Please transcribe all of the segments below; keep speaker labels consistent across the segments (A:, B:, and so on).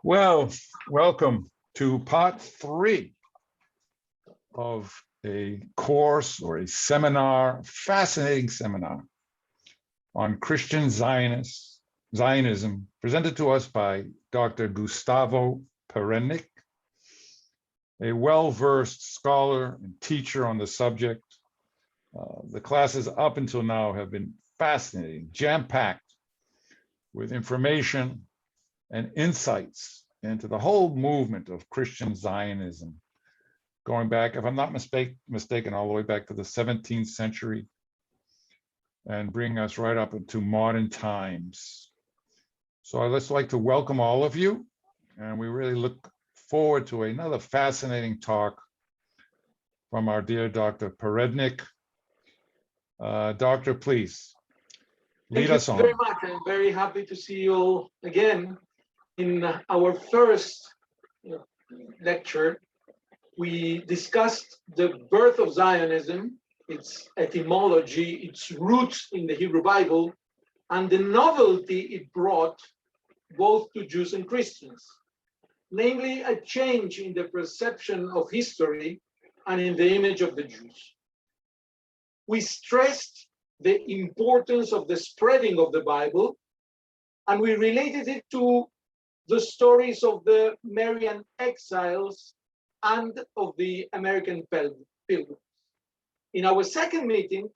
A: Well, welcome to part 3 of a course or a seminar, fascinating seminar on Christian Zionism, presented to us by Dr. Gustavo Perennick, a well-versed scholar and teacher on the subject. The classes up until now have been fascinating, jam-packed with information and insights into the whole movement of Christian Zionism, going back, if I'm not mistaken, all the way back to the 17th century and bringing us right up into modern times. So I'd just like to welcome all of you, and we really look forward to another fascinating talk from our dear Dr. Perednik. Doctor, please lead us on.
B: Thank you very much. I'm very happy to see you all again. In our first lecture, we discussed the birth of Zionism, its etymology, its roots in the Hebrew Bible, and the novelty it brought both to Jews and Christians, namely a change in the perception of history and in the image of the Jews. We stressed the importance of the spreading of the Bible, and we related it to the stories of the Marian exiles and of the American pilgrims. In our second meeting,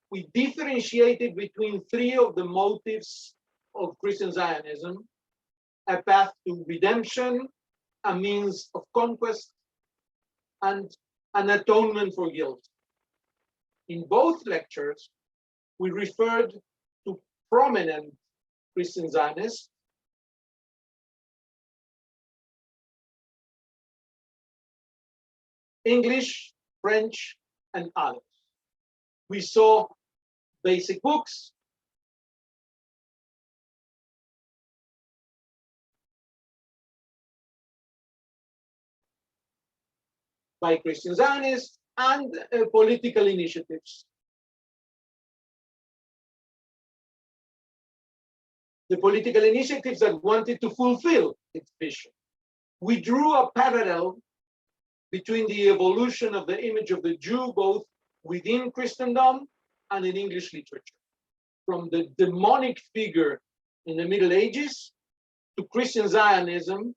B: we differentiated between 3 of the motives of Christian Zionism: a path to redemption, a means of conquest, and an atonement for guilt. In both lectures, we referred to prominent Christian Zionists, English, French, and others. We saw basic books, by Christian Zionists, and political initiatives. The political initiatives that wanted to fulfill its vision. We drew a parallel between the evolution of the image of the Jew, both within Christendom and in English literature, from the demonic figure in the Middle Ages to Christian Zionism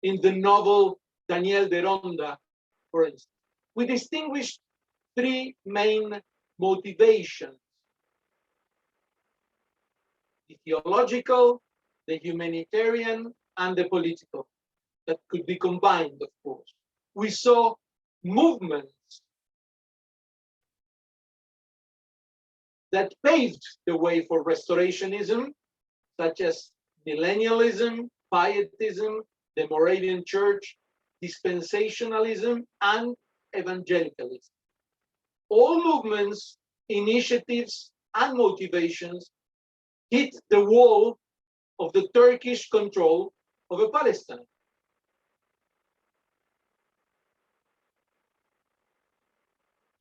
B: in the novel Daniel de Ronda, for instance. We distinguished 3 main motivations: the theological, the humanitarian, and the political, that could be combined, of course. We saw movements that paved the way for restorationism, such as millennialism, pietism, the Moravian Church, dispensationalism, and evangelicalism. All movements, initiatives, and motivations hit the wall of the Turkish control over Palestine.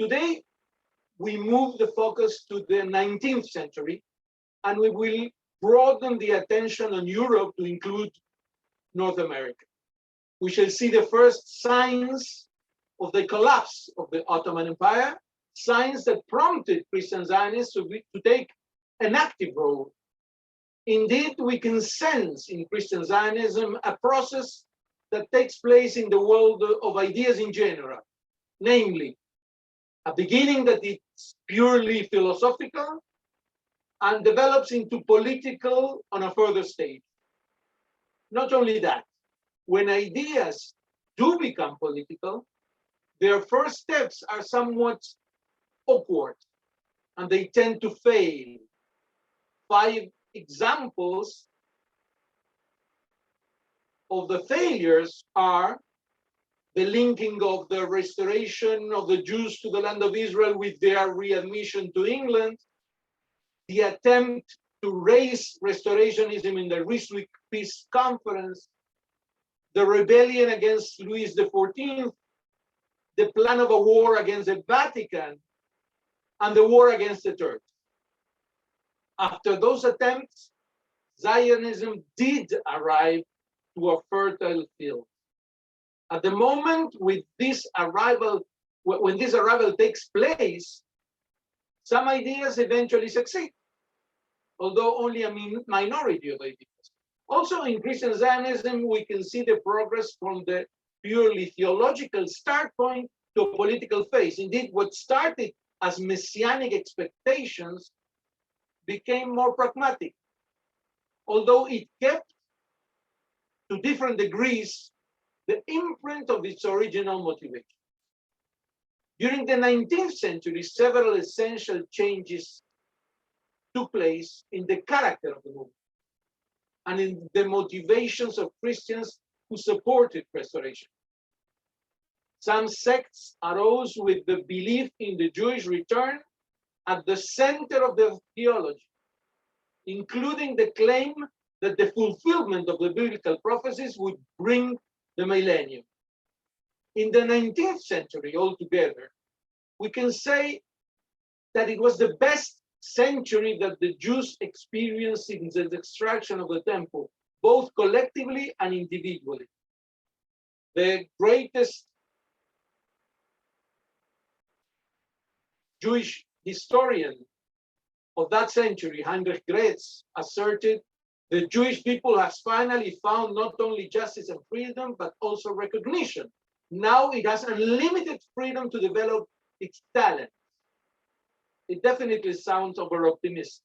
B: Today, we move the focus to the 19th century, and we will broaden the attention on Europe to include North America. We shall see the first signs of the collapse of the Ottoman Empire, signs that prompted Christian Zionists to take an active role. Indeed, we can sense in Christian Zionism a process that takes place in the world of ideas in general, namely, a beginning that is purely philosophical and develops into political on a further stage. Not only that, when ideas do become political, their first steps are somewhat awkward and they tend to fail. 5 examples of the failures are the linking of the restoration of the Jews to the land of Israel with their readmission to England, the attempt to raise restorationism in the Ryswick Peace Conference, the rebellion against Louis XIV, the plan of a war against the Vatican, and the war against the Turks. After those attempts, Zionism did arrive to a fertile field. At the moment with this arrival, when this arrival takes place, some ideas eventually succeed, although only a minority of ideas. Also in Christian Zionism, we can see the progress from the purely theological start point to a political phase. Indeed, what started as messianic expectations became more pragmatic, although it kept, to different degrees, the imprint of its original motivation. During the 19th century, several essential changes took place in the character of the movement and in the motivations of Christians who supported restoration. Some sects arose with the belief in the Jewish return at the center of their theology, including the claim that the fulfillment of the biblical prophecies would bring the millennium. In the 19th century altogether, we can say that it was the best century that the Jews experienced since the destruction of the temple, both collectively and individually. The greatest Jewish historian of that century, Heinrich Graetz, asserted the Jewish people has finally found not only justice and freedom, but also recognition. Now it has unlimited freedom to develop its talents. It definitely sounds over-optimistic.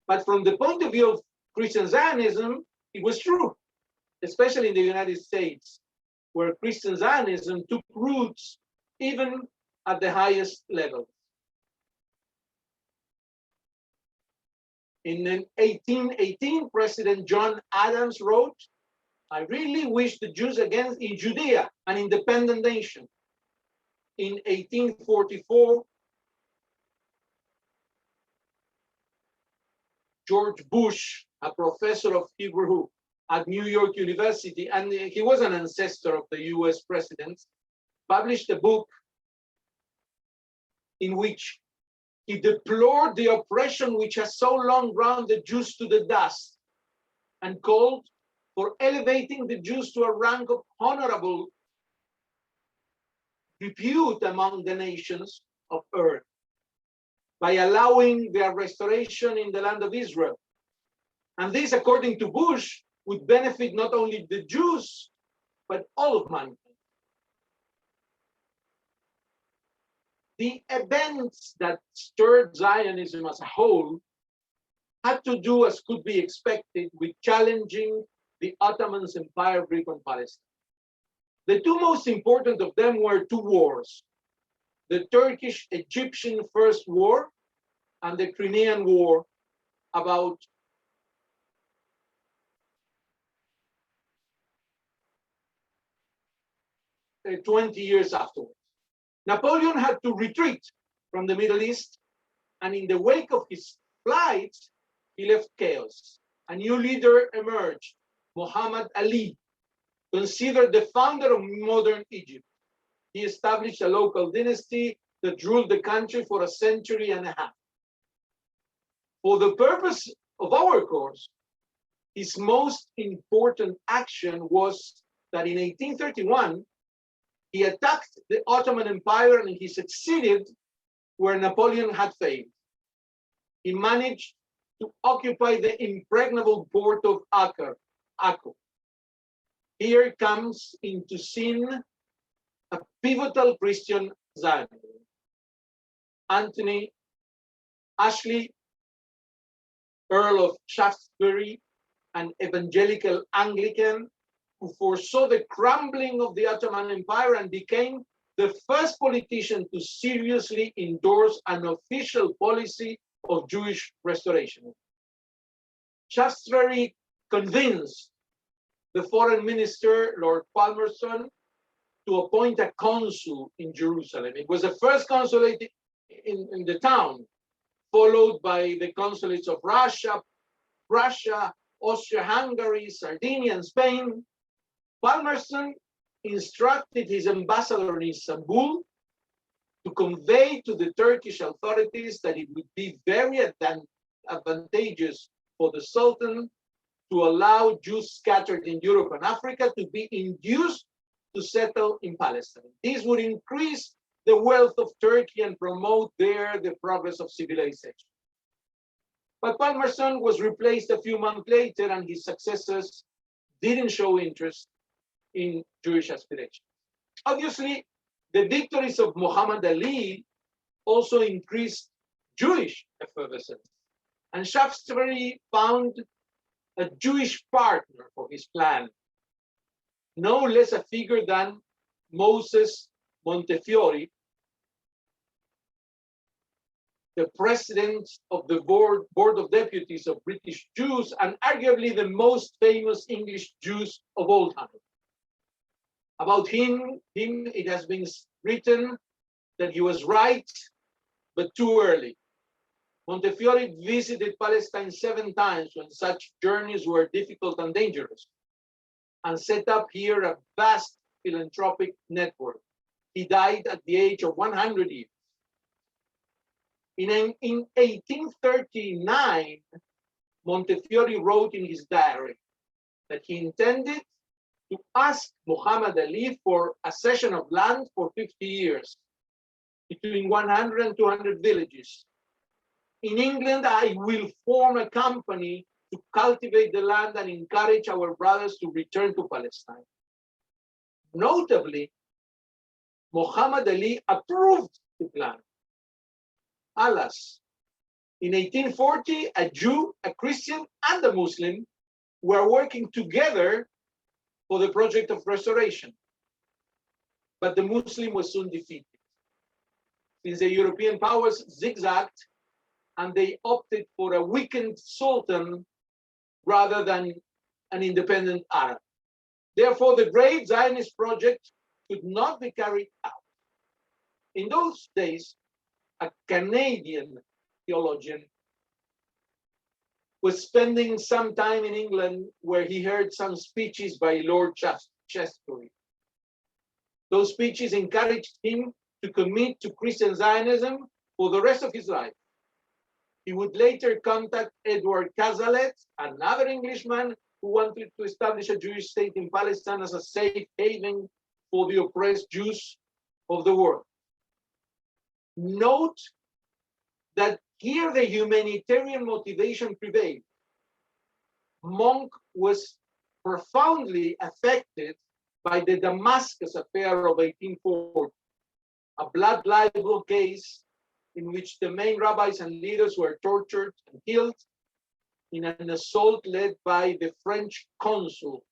B: But from the point of view of Christian Zionism, it was true, especially in the United States, where Christian Zionism took roots even at the highest level. In 1818, President John Adams wrote, "I really wish the Jews again in Judea, an independent nation." In 1844, George Bush, a professor of Hebrew at New York University, and he was an ancestor of the US presidents, published a book in which he deplored the oppression which has so long ground the Jews to the dust and called for elevating the Jews to a rank of honorable repute among the nations of earth by allowing their restoration in the land of Israel. And this, according to Bush, would benefit not only the Jews, but all of mankind. The events that stirred Zionism as a whole had to do, as could be expected, with challenging the Ottoman Empire grip on Palestine. The two most important of them were two wars: the Turkish-Egyptian First War and the Crimean War, about 20 years afterwards. Napoleon had to retreat from the Middle East, and in the wake of his flight, he left chaos. A new leader emerged, Muhammad Ali, considered the founder of modern Egypt. He established a local dynasty that ruled the country for a century and a half. For the purpose of our course, his most important action was that in 1831, he attacked the Ottoman Empire and he succeeded where Napoleon had failed. He managed to occupy the impregnable port of Akko. Here comes into scene a pivotal Christian Zionism. Anthony Ashley, Earl of Shaftesbury, an evangelical Anglican who foresaw the crumbling of the Ottoman Empire and became the first politician to seriously endorse an official policy of Jewish restoration. Shaftesbury convinced the foreign minister, Lord Palmerston, to appoint a consul in Jerusalem. It was the first consulate in the town, followed by the consulates of Russia, Austria-Hungary, Sardinia, and Spain. Palmerston instructed his ambassador in Istanbul to convey to the Turkish authorities that it would be very advantageous for the Sultan to allow Jews scattered in Europe and Africa to be induced to settle in Palestine. This would increase the wealth of Turkey and promote there the progress of civilization. But Palmerston was replaced a few months later, and his successors didn't show interest in Jewish aspirations. Obviously, the victories of Muhammad Ali also increased Jewish effervescence, and Shaftesbury found a Jewish partner for his plan, no less a figure than Moses Montefiore, the president of the Board of Deputies of British Jews, and arguably the most famous English Jews of all time. About him, it has been written that he was right, but too early. Montefiore visited Palestine 7 times when such journeys were difficult and dangerous, and set up here a vast philanthropic network. He died at the age of 100 years. In 1839, Montefiore wrote in his diary that he intended to ask Muhammad Ali for a cession of land for 50 years, between 100 and 200 villages. In England, I will form a company to cultivate the land and encourage our brothers to return to Palestine. Notably, Muhammad Ali approved the plan. Alas, in 1840, a Jew, a Christian, and a Muslim were working together for the project of restoration. But the Muslim was soon defeated, since the European powers zigzagged and they opted for a weakened sultan rather than an independent Arab. Therefore, the great Zionist project could not be carried out. In those days, a Canadian theologian was spending some time in England where he heard some speeches by Lord Shaftesbury. Those speeches encouraged him to commit to Christian Zionism for the rest of his life. He would later contact Edward Cazalet, another Englishman who wanted to establish a Jewish state in Palestine as a safe haven for the oppressed Jews of the world. Note that here the humanitarian motivation prevailed. Monk was profoundly affected by the Damascus affair of 1840, a blood libel case in which the main rabbis and leaders were tortured and killed in an assault led by the French consul,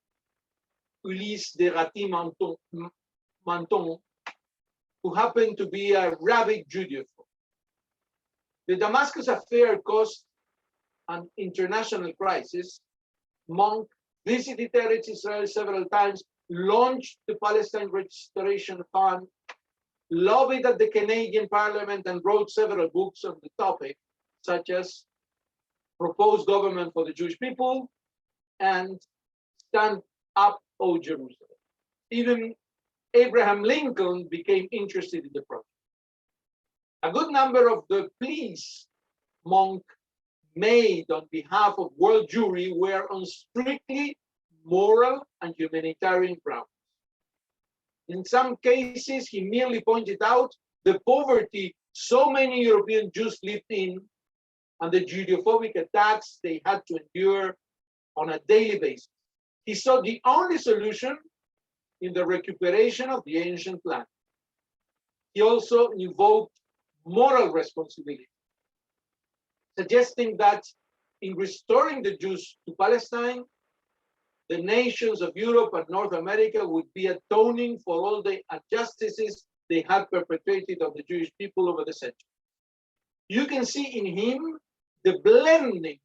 B: Ulysse de Raty-Menton, who happened to be a rabid Judeophile. The Damascus affair caused an international crisis. Monk visited Eretz Israel several times, launched the Palestine Restoration Fund, lobbied at the Canadian Parliament, and wrote several books on the topic, such as Proposed Government for the Jewish People and Stand Up, O Jerusalem. Even Abraham Lincoln became interested in the project. A good number of the pleas Monk made on behalf of world Jewry were on strictly moral and humanitarian grounds. In some cases, he merely pointed out the poverty so many European Jews lived in and the Judeophobic attacks they had to endure on a daily basis. He saw the only solution in the recuperation of the ancient land. He also invoked moral responsibility, suggesting that in restoring the Jews to Palestine, the nations of Europe and North America would be atoning for all the injustices they had perpetrated on the Jewish people over the centuries. You can see in him the blending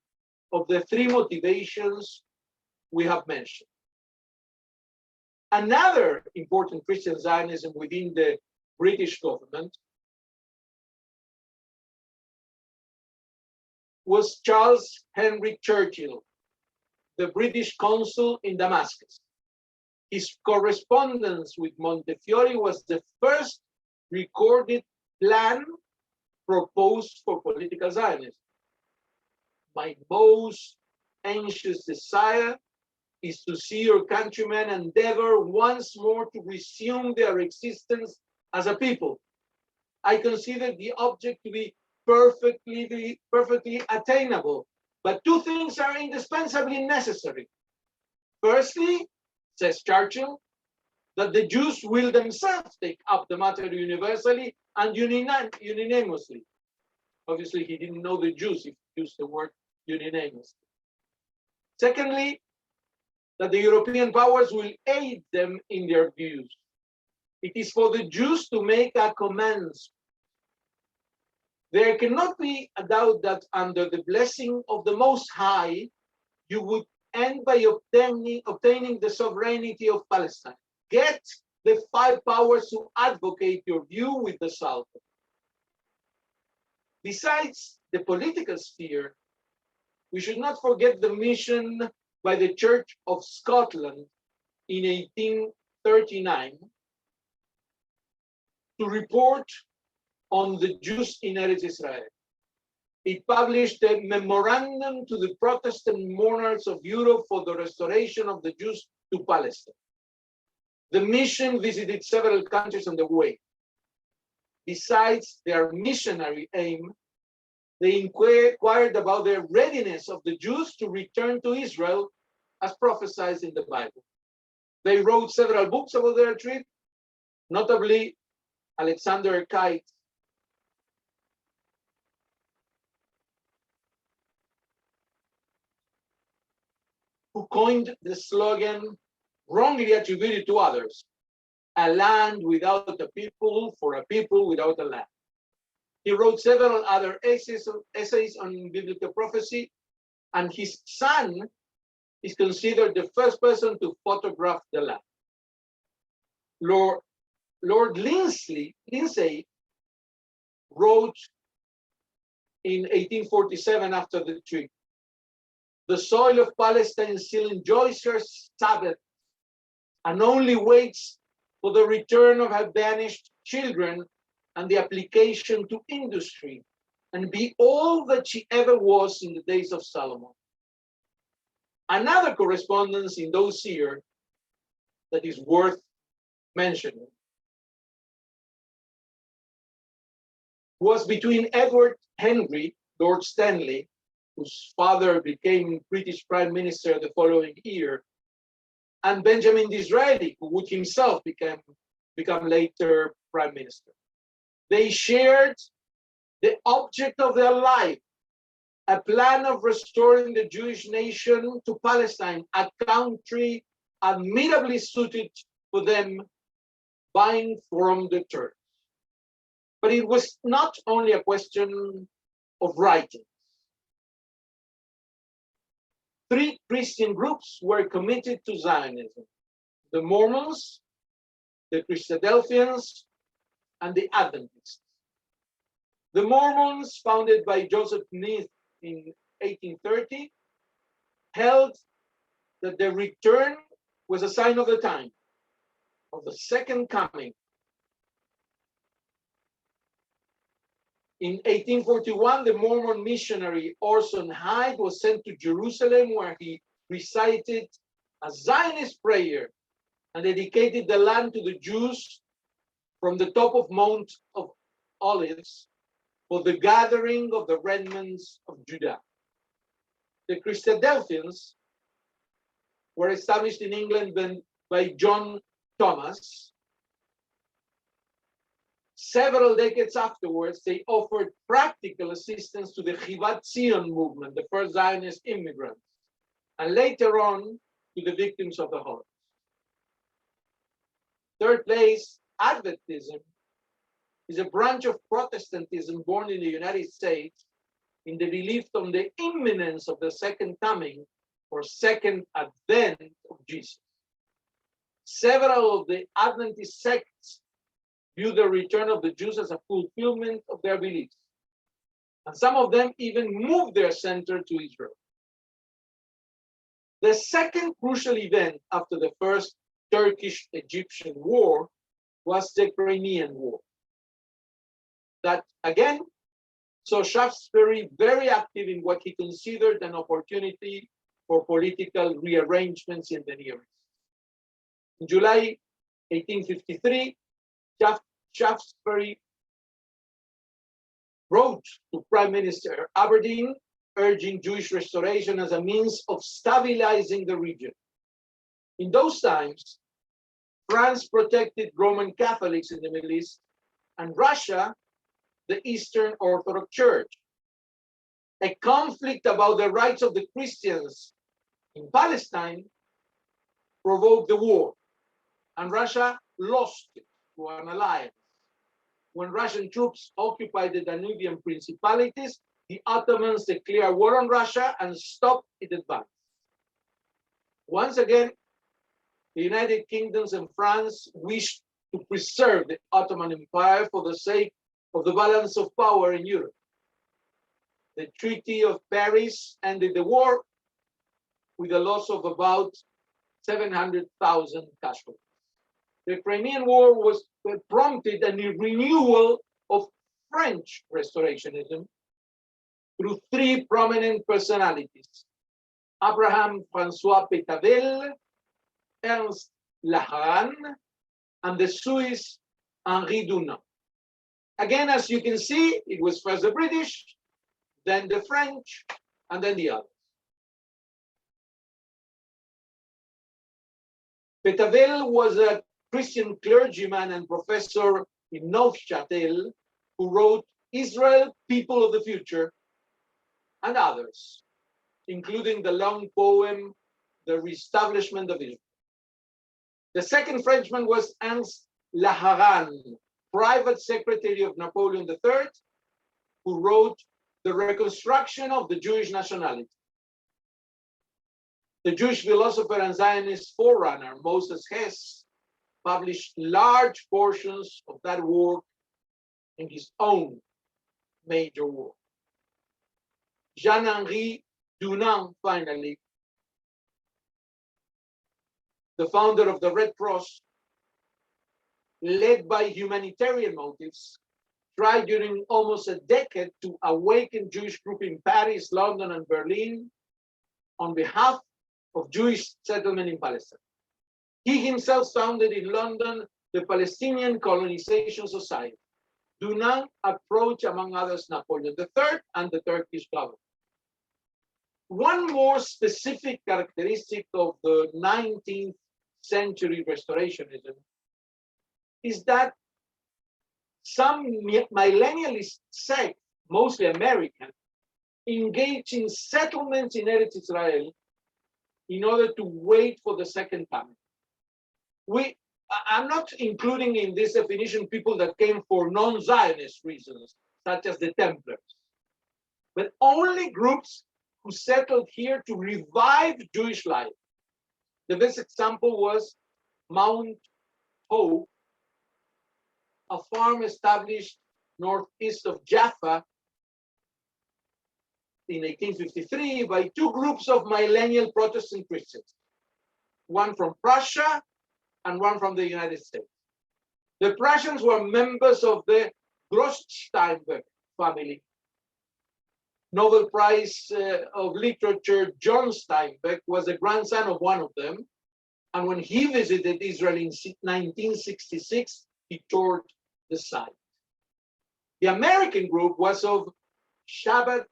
B: of the three motivations we have mentioned. Another important Christian Zionism within the British government was Charles Henry Churchill, the British consul in Damascus. His correspondence with Montefiore was the first recorded plan proposed for political Zionism. My most anxious desire is to see your countrymen endeavor once more to resume their existence as a people. I consider the object to be perfectly attainable, but two things are indispensably necessary. Firstly, says Churchill, that the Jews will themselves take up the matter universally and unanimously. Obviously, he didn't know the Jews if he used the word unanimously. Secondly, that the European powers will aid them in their views. It is for the Jews to make a commencement. There cannot be a doubt that under the blessing of the Most High, you would end by obtaining the sovereignty of Palestine. Get the five powers to advocate your view with the Sultan. Besides the political sphere, we should not forget the mission by the Church of Scotland in 1839 to report on the Jews in Eretz Israel. It published a memorandum to the Protestant monarchs of Europe for the restoration of the Jews to Palestine. The mission visited several countries on the way. Besides their missionary aim, they inquired about the readiness of the Jews to return to Israel as prophesied in the Bible. They wrote several books about their trip, notably Alexander Kite, who coined the slogan wrongly attributed to others, a land without a people for a people without a land. He wrote several other essays on biblical prophecy, and his son is considered the first person to photograph the land. Lord Lindsay wrote in 1847 after the trip, "The soil of Palestine still enjoys her Sabbath and only waits for the return of her banished children and the application to industry, and be all that she ever was in the days of Solomon." Another correspondence in those years that is worth mentioning was between Edward Henry, Lord Stanley, whose father became British Prime Minister the following year, and Benjamin Disraeli, who would himself become later Prime Minister. They shared the object of their life, a plan of restoring the Jewish nation to Palestine, a country admirably suited for them, buying from the Turks. But it was not only a question of writing. Three Christian groups were committed to Zionism: the Mormons, the Christadelphians, and the Adventists. The Mormons, founded by Joseph Smith in 1830, held that the return was a sign of the time, of the second coming. In 1841, the Mormon missionary Orson Hyde was sent to Jerusalem, where he recited a Zionist prayer and dedicated the land to the Jews from the top of Mount of Olives for the gathering of the remnants of Judah. The Christadelphians were established in England by John Thomas. Several decades afterwards, they offered practical assistance to the Chivat Zion movement, the first Zionist immigrants, and later on to the victims of the Holocaust. Third place, Adventism is a branch of Protestantism born in the United States in the belief on the imminence of the second coming or second advent of Jesus. Several of the Adventist sects view the return of the Jews as a fulfillment of their beliefs, and some of them even move their center to Israel. The second crucial event after the first Turkish-Egyptian war was the Crimean War. That again saw Shaftesbury very active in what he considered an opportunity for political rearrangements in the Near East. In July 1853, Shaftesbury wrote to Prime Minister Aberdeen urging Jewish restoration as a means of stabilizing the region. In those times, France protected Roman Catholics in the Middle East and Russia, the Eastern Orthodox Church. A conflict about the rights of the Christians in Palestine provoked the war, and Russia lost it to an alliance. When Russian troops occupied the Danubian principalities, the Ottomans declared war on Russia and stopped its advance. Once again, the United Kingdom and France wished to preserve the Ottoman Empire for the sake of the balance of power in Europe. The Treaty of Paris ended the war with a loss of about 700,000 casualties. The Crimean War was prompted a renewal of French restorationism through three prominent personalities: Abraham François Pétavel, Ernst Laharan, and the Swiss Henri Dunant. Again, as you can see, it was first the British, then the French, and then the others. Pétavel was a Christian clergyman and professor in Neuchâtel who wrote Israel, People of the Future, and others, including the long poem, The Reestablishment of Israel. The second Frenchman was Ernst Laharan, private secretary of Napoleon III, who wrote The Reconstruction of the Jewish Nationality. The Jewish philosopher and Zionist forerunner, Moses Hess, published large portions of that work in his own major work. Jean-Henri Dunant, finally, the founder of the Red Cross, led by humanitarian motives, tried during almost a decade to awaken Jewish groups in Paris, London, and Berlin on behalf of Jewish settlement in Palestine. He himself founded in London the Palestinian Colonization Society. Dunant approached, among others, Napoleon III and the Turkish government. One more specific characteristic of the 19th century restorationism is that some millennialist sects, mostly American, engaged in settlements in Eretz Israel in order to wait for the second coming. I'm not including in this definition people that came for non-Zionist reasons, such as the Templars, but only groups who settled here to revive Jewish life. The best example was Mount Hope, a farm established northeast of Jaffa in 1853 by two groups of millennial Protestant Christians, one from Prussia and one from the United States. The Prussians were members of the Großsteinbeck family. Nobel Prize of Literature John Steinbeck was the grandson of one of them, and when he visited Israel in 1966, he toured the site. The American group was of Sabbath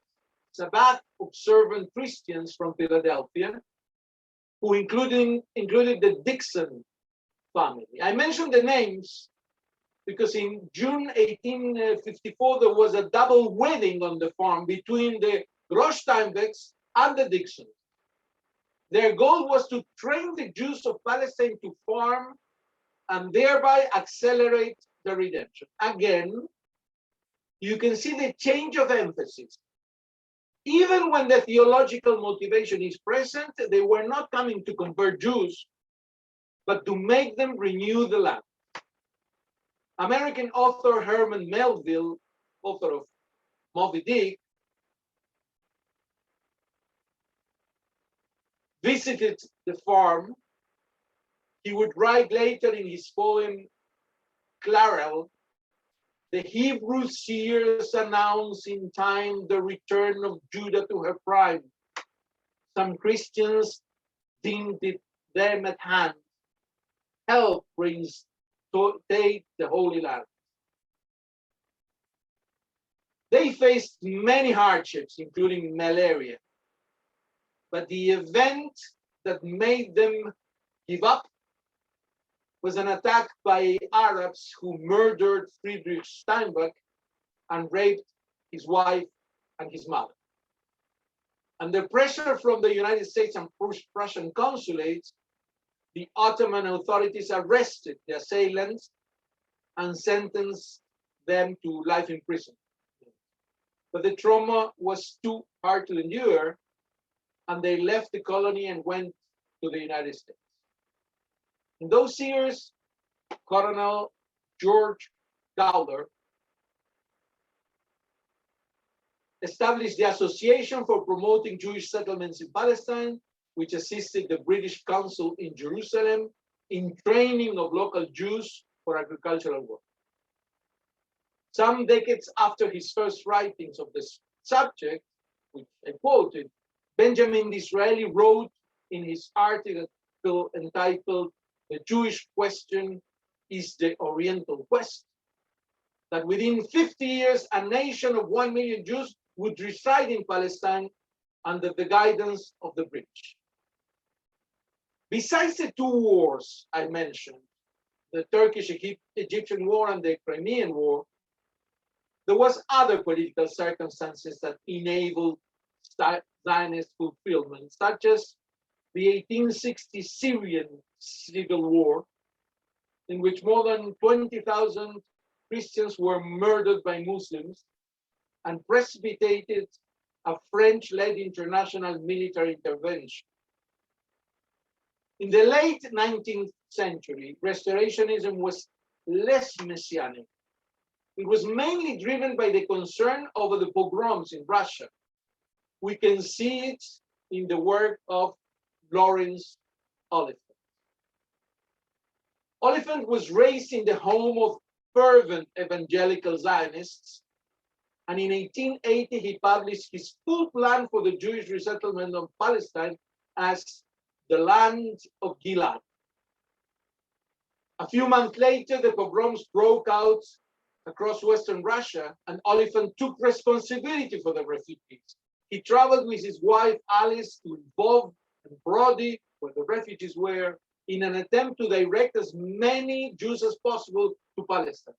B: observant Christians from Philadelphia, who included the Dixon family. I mentioned the names because in June 1854, there was a double wedding on the farm between the Großsteinbecks and the Dixons. Their goal was to train the Jews of Palestine to farm and thereby accelerate the redemption. Again, you can see the change of emphasis. Even when the theological motivation is present, they were not coming to convert Jews, but to make them renew the land. American author Herman Melville, author of Moby Dick, visited the farm. He would write later in his poem, Clarel, the Hebrew seers announce in time the return of Judah to her prime. Some Christians deemed it them at hand, help reinstate the Holy Land. They faced many hardships, including malaria. But the event that made them give up was an attack by Arabs who murdered Friedrich Steinbach and raped his wife and his mother. Under pressure from the United States and Prussian consulates, the Ottoman authorities arrested the assailants and sentenced them to life in prison. But the trauma was too hard to endure, and they left the colony and went to the United States. In those years, Colonel George Gowler established the Association for Promoting Jewish Settlements in Palestine, which assisted the British Council in Jerusalem in training of local Jews for agricultural work. Some decades after his first writings of this subject, which I quoted, Benjamin Disraeli wrote in his article entitled "The Jewish Question is the Oriental Quest," that within 50 years, a nation of 1 million Jews would reside in Palestine under the guidance of the British. Besides the two wars I mentioned, the Turkish-Egyptian War and the Crimean War, there was other political circumstances that enabled Zionist fulfillment, such as the 1860 Syrian civil war, in which more than 20,000 Christians were murdered by Muslims and precipitated a French-led international military intervention. In the late 19th century, Restorationism was less messianic. It was mainly driven by the concern over the pogroms in Russia. We can see it in the work of Lawrence Oliphant. Oliphant was raised in the home of fervent evangelical Zionists, and in 1880 he published his full plan for the Jewish resettlement of Palestine as the Land of Gilad. A few months later, the pogroms broke out across Western Russia, and Oliphant took responsibility for the refugees. He traveled with his wife Alice to Lvov and Brody, where the refugees were, in an attempt to direct as many Jews as possible to Palestine.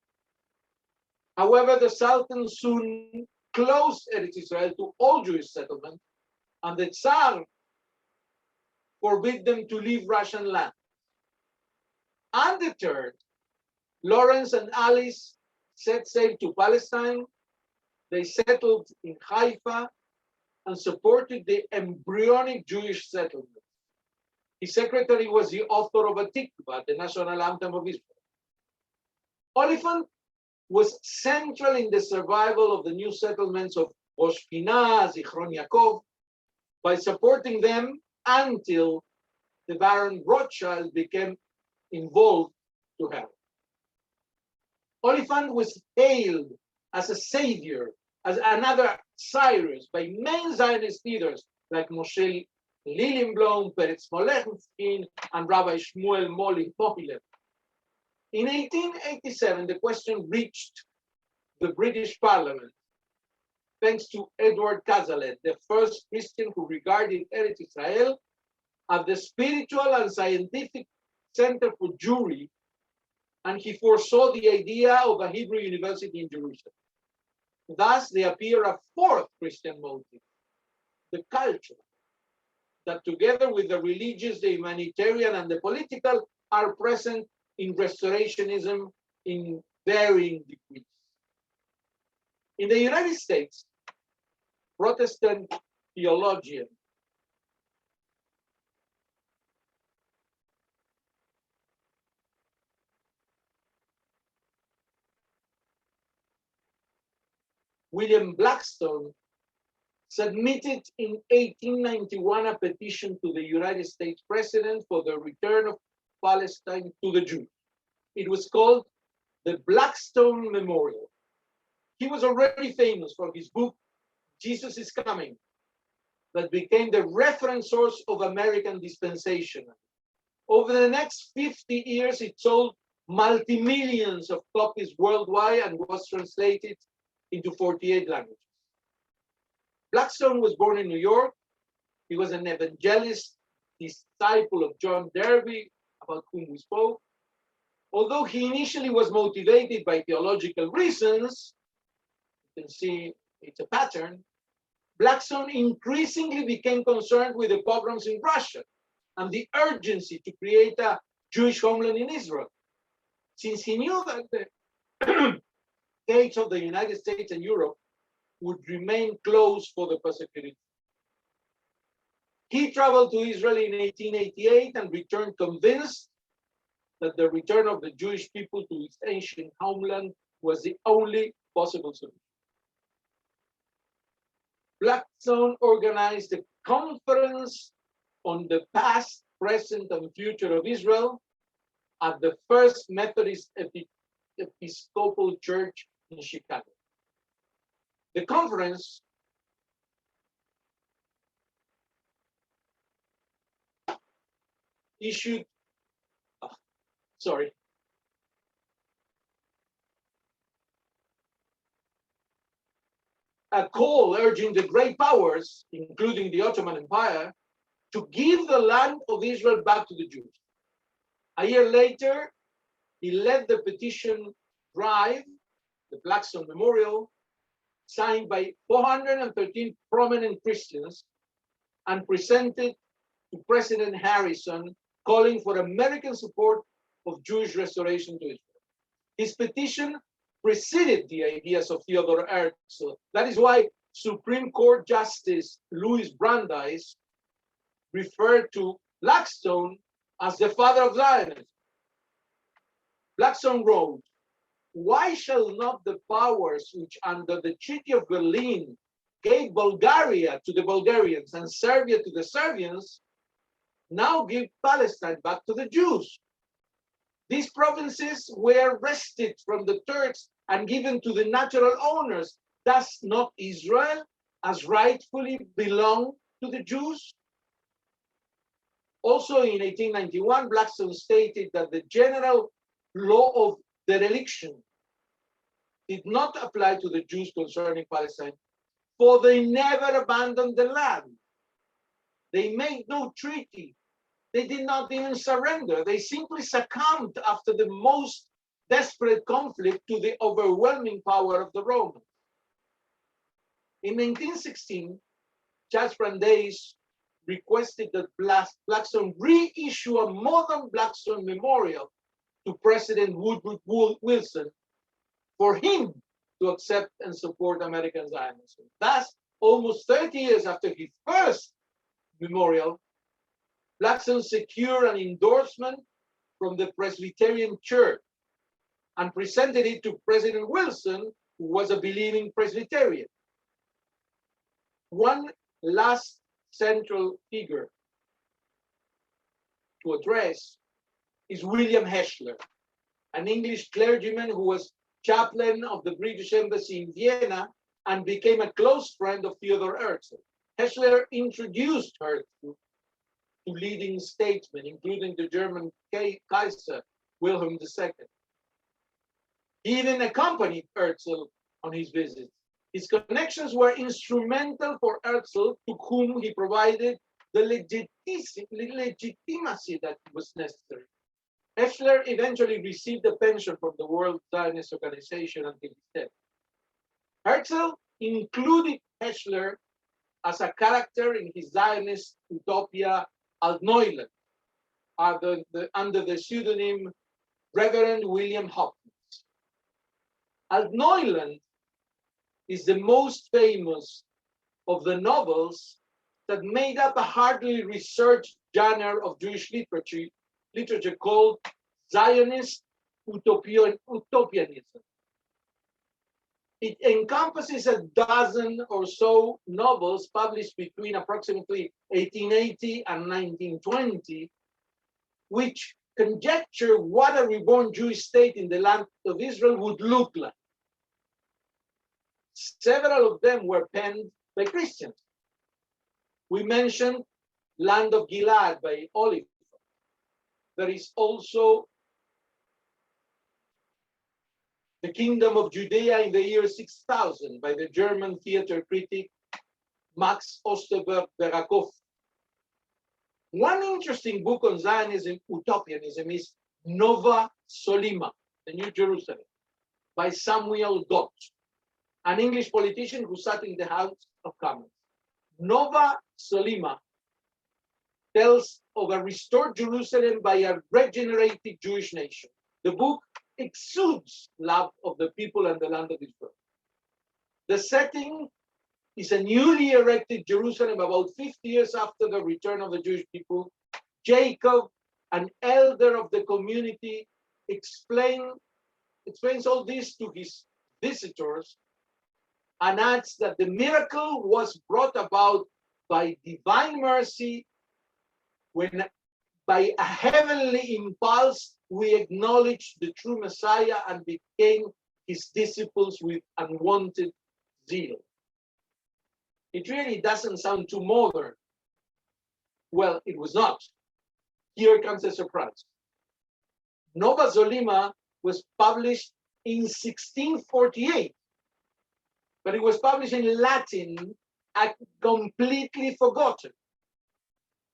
B: However, the Sultan soon closed Eretz Israel to all Jewish settlement, and the Tsar forbid them to leave Russian land. Undeterred, Lawrence and Alice set sail to Palestine. They settled in Haifa and supported the embryonic Jewish settlement. His secretary was the author of Atikva, the national anthem of Israel. Oliphant was central in the survival of the new settlements of Rosh Pinah, Zichron Yaakov, by supporting them until the Baron Rothschild became involved to help. Oliphant was hailed as a savior, as another Cyrus by main Zionist leaders like Moshe Lilienblum, Peretz Molechkin, and Rabbi Shmuel Mohler. In 1887, the question reached the British Parliament, thanks to Edward Cazalet, the first Christian who regarded Eretz Israel as the spiritual and scientific center for Jewry, and he foresaw the idea of a Hebrew university in Jerusalem. Thus, there appeared a fourth Christian motive, the culture, that together with the religious, the humanitarian, and the political are present in Restorationism in varying degrees. In the United States, Protestant theologian William Blackstone submitted in 1891 a petition to the United States President for the return of Palestine to the Jews. It was called the Blackstone Memorial. He was already famous for his book, Jesus is Coming, that became the reference source of American dispensation. Over the next 50 years, it sold multi-millions of copies worldwide and was translated into 48 languages. Blackstone was born in New York. He was an evangelist, disciple of John Derby, about whom we spoke. Although he initially was motivated by theological reasons, you can see it's a pattern, Blackstone increasingly became concerned with the pogroms in Russia and the urgency to create a Jewish homeland in Israel. Since he knew that the gates of the United States and Europe would remain closed for the persecuted. He traveled to Israel in 1888 and returned convinced that the return of the Jewish people to its ancient homeland was the only possible solution. Blackstone organized a conference on the past, present, and future of Israel at the First Methodist Episcopal Church in Chicago. The conference issued, a call urging the great powers, including the Ottoman Empire, to give the land of Israel back to the Jews. A year later, he led the petition drive, the Blackstone Memorial, signed by 413 prominent Christians, and presented to President Harrison, calling for American support of Jewish restoration to Israel. His petition preceded the ideas of Theodore Herzl. That is why Supreme Court Justice Louis Brandeis referred to Blackstone as the father of Zionism. Blackstone wrote, "Why shall not the powers which under the Treaty of Berlin gave Bulgaria to the Bulgarians and Serbia to the Serbians now give Palestine back to the Jews? These provinces were wrested from the Turks and given to the natural owners. Does not Israel as rightfully belong to the Jews?" Also in 1891, Blackstone stated that the general law of dereliction did not apply to the Jews concerning Palestine, for they never abandoned the land. They made no treaty. They did not even surrender. They simply succumbed after the most desperate conflict to the overwhelming power of the Romans. In 1916, Judge Brandeis requested that Blackstone reissue a modern Blackstone Memorial to President Woodrow Wilson for him to accept and support American Zionism. Thus, almost 30 years after his first memorial, Blackstone secured an endorsement from the Presbyterian Church and presented it to President Wilson, who was a believing Presbyterian. One last central figure to address is William Hechler, an English clergyman who was chaplain of the British Embassy in Vienna and became a close friend of Theodore Herzl. Hechler introduced Herzl to leading statesmen, including the German Kaiser Wilhelm II. He even accompanied Herzl on his visits. His connections were instrumental for Herzl, to whom he provided the legitimacy that was necessary. Hechler eventually received a pension from the World Zionist Organization until his death. Herzl included Hechler as a character in his Zionist utopia Altneuland, under the pseudonym Reverend William Hopkins. Altneuland is the most famous of the novels that made up a hardly researched genre of Jewish literature called Zionist utopianism. It encompasses a dozen or so novels published between approximately 1880 and 1920, which conjecture what a reborn Jewish state in the land of Israel would look like. Several of them were penned by Christians. We mentioned Land of Gilad by Oliver. There is also The Kingdom of Judea in the year 6000 by the German theater critic Max Osterberg-Berakov. One interesting book on Zionism, utopianism, is Nova Solima, the New Jerusalem, by Samuel Gott, an English politician who sat in the House of Commons. Nova Solima tells of a restored Jerusalem by a regenerated Jewish nation. The book exudes love of the people and the land of Israel. The setting is a newly erected Jerusalem about 50 years after the return of the Jewish people. Jacob, an elder of the community, explains all this to his visitors and adds that the miracle was brought about by divine mercy when, by a heavenly impulse, we acknowledged the true Messiah and became his disciples with unwanted zeal. It really doesn't sound too modern. Well, it was not. Here comes a surprise. Nova Zolima was published in 1648, but it was published in Latin and completely forgotten.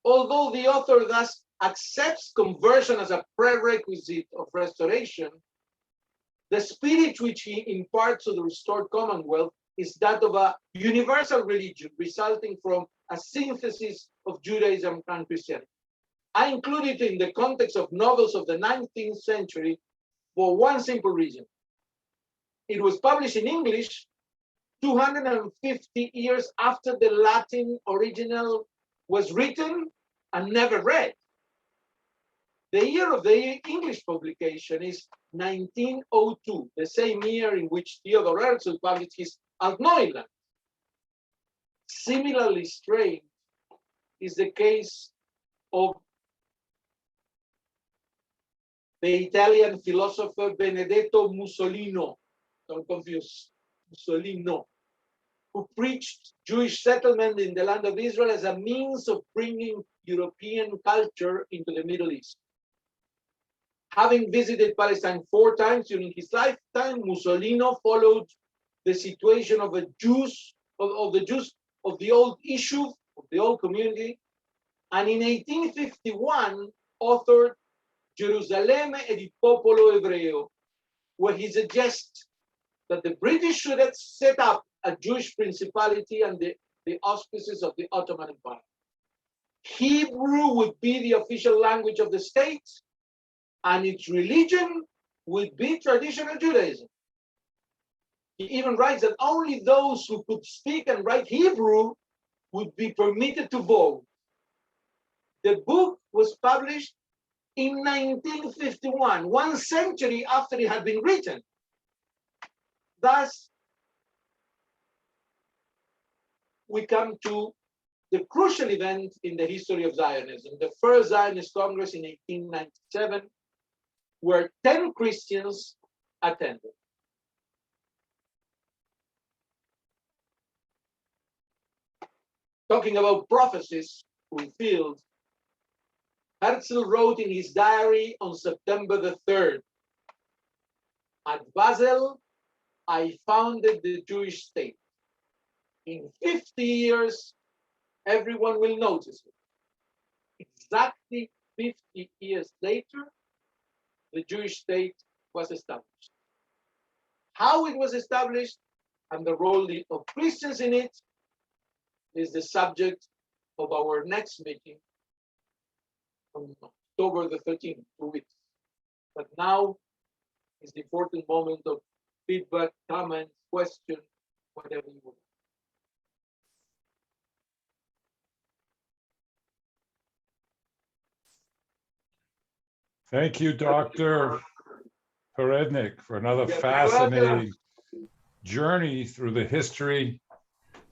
B: Although the author thus accepts conversion as a prerequisite of restoration, the spirit which he imparts to the restored Commonwealth is that of a universal religion resulting from a synthesis of Judaism and Christianity. I include it in the context of novels of the 19th century for one simple reason. It was published in English 250 years after the Latin original was written and never read. The year of the English publication is 1902, the same year in which Theodor Herzl published his Altneuland. Similarly strange is the case of the Italian philosopher Benedetto Mussolino, don't confuse, Mussolino, who preached Jewish settlement in the land of Israel as a means of bringing European culture into the Middle East. Having visited Palestine 4 times during his lifetime, Mussolino followed the situation of the Jews of the old issue, of the old community, and in 1851 authored Gerusalemme e il popolo ebreo, where he suggests that the British should have set up a Jewish principality under the auspices of the Ottoman Empire. Hebrew would be the official language of the state, and its religion would be traditional Judaism. He even writes that only those who could speak and write Hebrew would be permitted to vote. The book was published in 1951, 1 century after it had been written. Thus, we come to the crucial event in the history of Zionism, the first Zionist Congress in 1897, where 10 Christians attended. Talking about prophecies fulfilled, Herzl wrote in his diary on September the 3rd, "At Basel, I founded the Jewish state. In 50 years, everyone will notice it." Exactly 50 years later, the Jewish state was established. How it was established and the role of Christians in it is the subject of our next meeting on October the 13th, 2 weeks. But now is the important moment of feedback, comments, questions, whatever you want.
A: Thank you, Dr. Perednik, for another
B: You're
A: fascinating journey through the history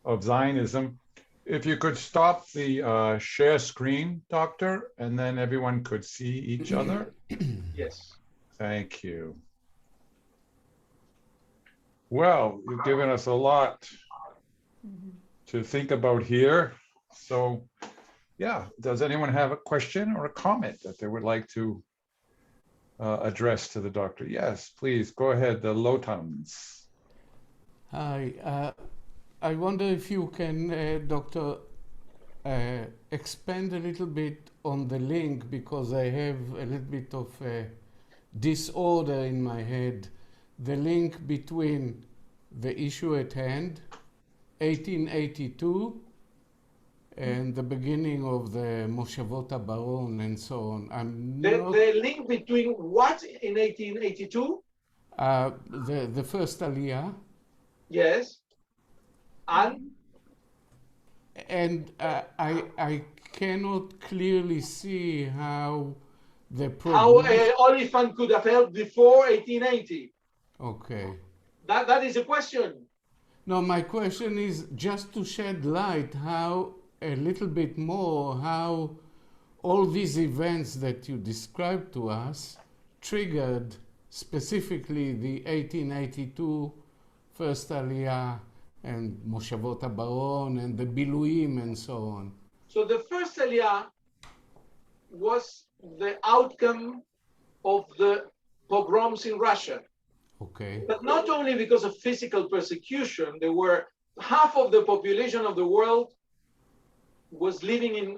A: of Zionism. If you could stop the share screen, Doctor, and then everyone could see each other.
B: Yes.
A: Thank you. Well, you've given us a lot to think about here. So, yeah, does anyone have a question or a comment that they would like to address to the doctor? Yes, please, go ahead, the Lotans.
C: Hi, I wonder if you can, Doctor, expand a little bit on the link, because I have a little bit of disorder in my head. The link between the issue at hand, 1882, and the beginning of the Moshavot Baron and so on. I'm not
B: The link between what in 1882?
C: the first Aliyah,
B: Yes. And
C: I cannot clearly see how the
B: how
C: progress.
B: Oliphant could have helped before 1880.
C: Okay.
B: That is a question.
C: No, my question is just to shed light how a little bit more how all these events that you described to us triggered specifically the 1882 first Aliyah and Moshavot Baron and the Biluim and so on.
B: So the first Aliyah was the outcome of the pogroms in Russia.
C: Okay.
B: But not only because of physical persecution, there were half of the population of the world was living in,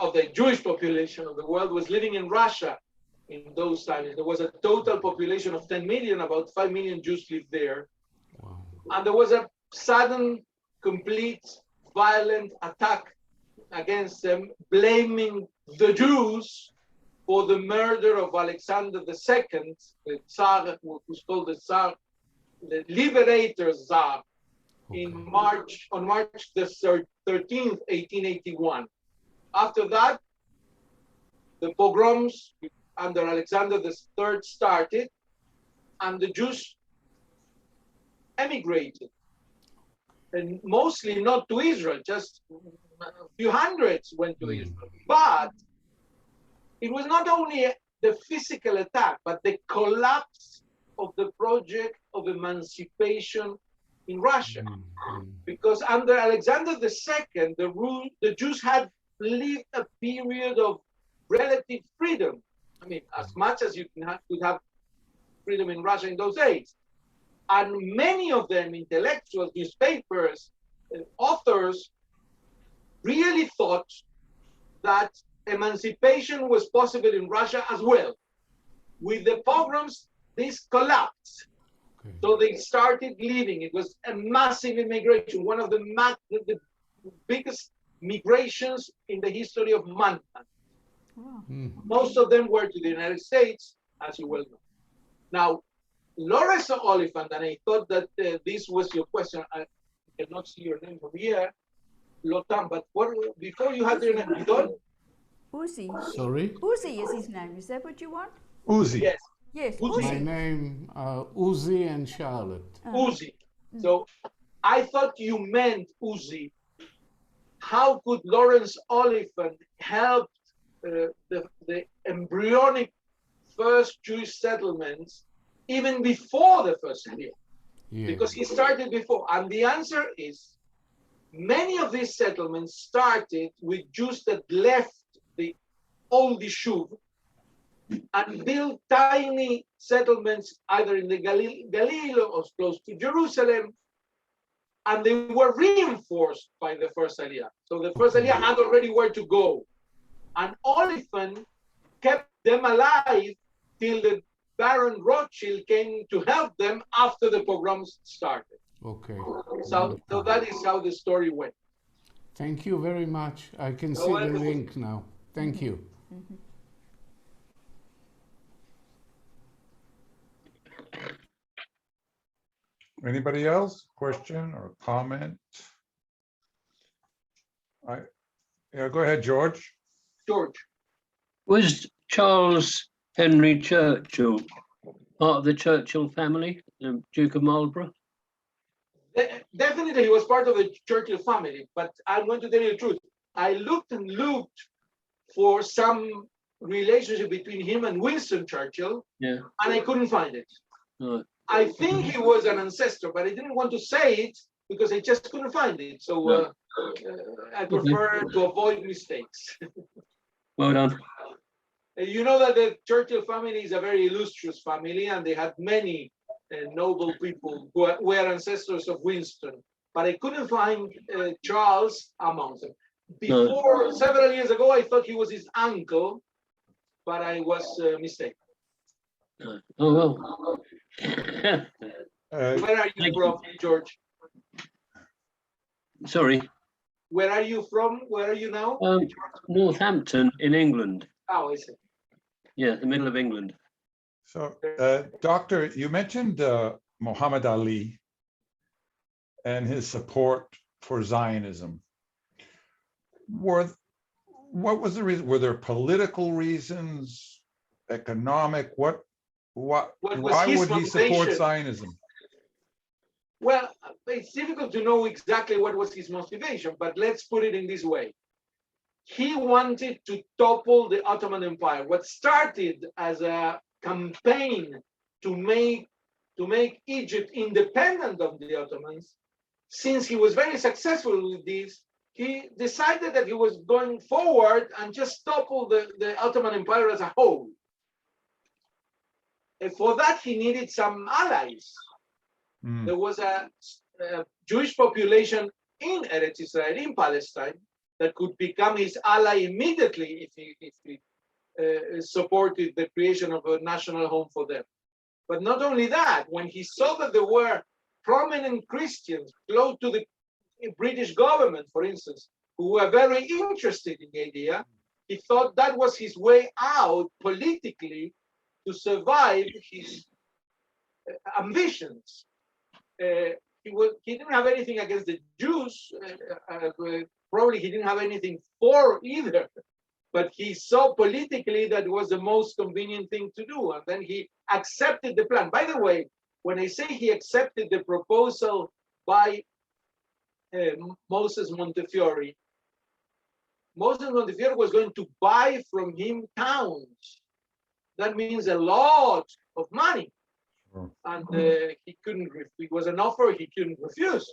B: of the Jewish population of the world was living in Russia in those times. There was a total population of 10 million, about 5 million Jews lived there.
C: Wow.
B: And there was a sudden, complete, violent attack against them, blaming the Jews for the murder of Alexander II, the Tsar, who's called the Tsar, the Liberator Tsar, on March the 13th, 1881. After that, the pogroms under Alexander III started, and the Jews emigrated, and mostly not to Israel, just a few hundreds went to Israel. But it was not only the physical attack, but the collapse of the project of emancipation in Russia. Because under Alexander II, the Jews had lived a period of relative freedom. I mean, as much as you could have freedom in Russia in those days. And many of them, intellectuals, newspapers, authors, really thought that emancipation was possible in Russia as well. With the pogroms, this collapsed.
C: Okay.
B: So they started leaving. It was a massive immigration, one of the biggest migrations in the history of mankind.
D: Wow.
B: Most of them were to the United States, as you well know. Now, Lawrence Oliphant, and I thought that this was your question. I cannot see your name from here, Lotan, but before you had your name, Gidon?
D: Uzi.
C: Sorry?
D: Uzi is his name. Is that what you want?
A: Uzi.
B: Yes,
D: Yes.
B: Uzi.
C: My name Uzi and Charlotte.
B: Uzi. So I thought you meant Uzi. How could Lawrence Oliphant help the embryonic first Jewish settlements even before the first Aliyah?
C: Yeah.
B: Because he started before. And the answer is many of these settlements started with Jews that left the old Yishuv and built tiny settlements either in the Galilee or close to Jerusalem. And they were reinforced by the first Aliyah. So the first Aliyah had already where to go. And Oliphant kept them alive till the Baron Rothschild came to help them after the pogroms started.
C: Okay.
B: So that is how the story went.
C: Thank you very much. I can see the
B: welcome.
C: link now. Thank you.
A: Anybody else? Question or comment? Yeah, go ahead, George.
B: George.
E: Was Charles Henry Churchill part of the Churchill family, the Duke of Marlborough?
B: Definitely, he was part of the Churchill family, but I'm going to tell you the truth. I looked and looked for some relationship between him and Winston Churchill,
E: Yeah.
B: and I couldn't find it.
E: Right.
B: I think he was an ancestor, but I didn't want to say it because I just couldn't find it. So I prefer to avoid mistakes.
E: Well done.
B: You know that the Churchill family is a very illustrious family, and they had many noble people who were ancestors of Winston, but I couldn't find Charles among them. Before, several years ago, I thought he was his uncle, but I was mistaken.
E: Oh, well.
B: Where are you
E: Thank
B: from, George?
E: Sorry.
B: Where are you from? Where are you now?
E: Northampton in England.
B: Oh, I see.
E: Yeah, the middle of England.
A: So, Doctor, you mentioned Muhammad Ali and his support for Zionism. What was the reason? Were there political reasons, economic? Why would he support Zionism?
B: Well, it's difficult to know exactly what was his motivation, but let's put it in this way. He wanted to topple the Ottoman Empire. What started as a campaign to make Egypt independent of the Ottomans, since he was very successful with this, he decided that he was going forward and just topple the Ottoman Empire as a whole. And for that, he needed some allies. There was a Jewish population in Eretz Israel, in Palestine, that could become his ally immediately if he supported the creation of a national home for them. But not only that, when he saw that there were prominent Christians close to the British government, for instance, who were very interested in the idea, he thought that was his way out politically to survive his ambitions. He didn't have anything against the Jews. Probably he didn't have anything for either. But he saw politically that it was the most convenient thing to do. And then he accepted the plan. By the way, when I say he accepted the proposal by Moses Montefiore was going to buy from him towns. That means a lot of money. And he couldn't, it was an offer he couldn't refuse.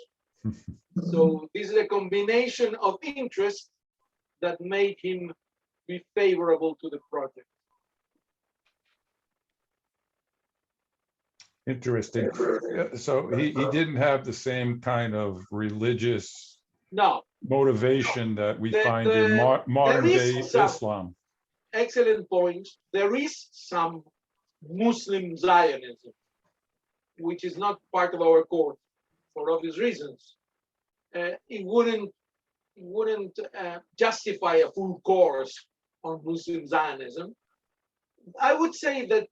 B: So this is a combination of interest that made him be favorable to the project.
A: Interesting. So he didn't have the same kind of religious motivation that we find in modern day Islam.
B: Excellent point. There is some Muslim Zionism, which is not part of our course for obvious reasons. It wouldn't justify a full course on Muslim Zionism. I would say that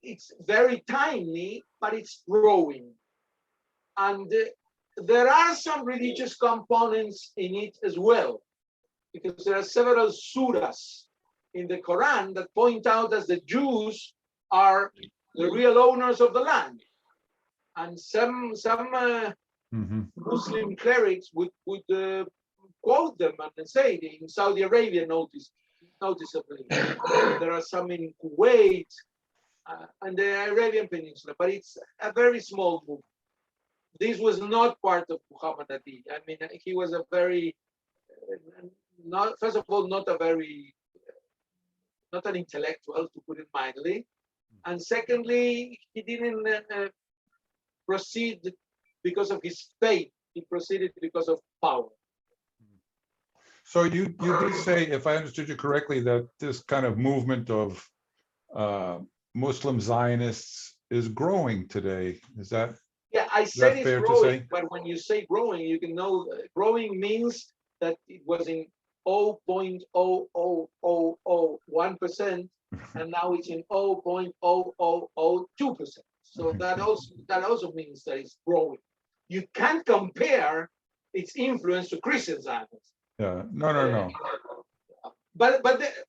B: it's very tiny, but it's growing. And there are some religious components in it as well, because there are several surahs in the Quran that point out that the Jews are the real owners of the land. And some Muslim clerics would quote them and say, in Saudi Arabia, noticeably. There are some in Kuwait and the Arabian Peninsula, but it's a very small group. This was not part of Muhammad Ali. I mean, he was a very, first of all, not an intellectual, to put it mildly. And secondly, he didn't proceed because of his faith. He proceeded because of power.
A: So you do say, if I understood you correctly, that this kind of movement of Muslim Zionists is growing today. Is that?
B: Yeah, I said it's growing, but when you say growing, you can know growing means that it was in 0.00001%, and now it's in 0.0002%. So that also means that it's growing. You can't compare its influence to Christian Zionists.
A: Yeah, no.
B: But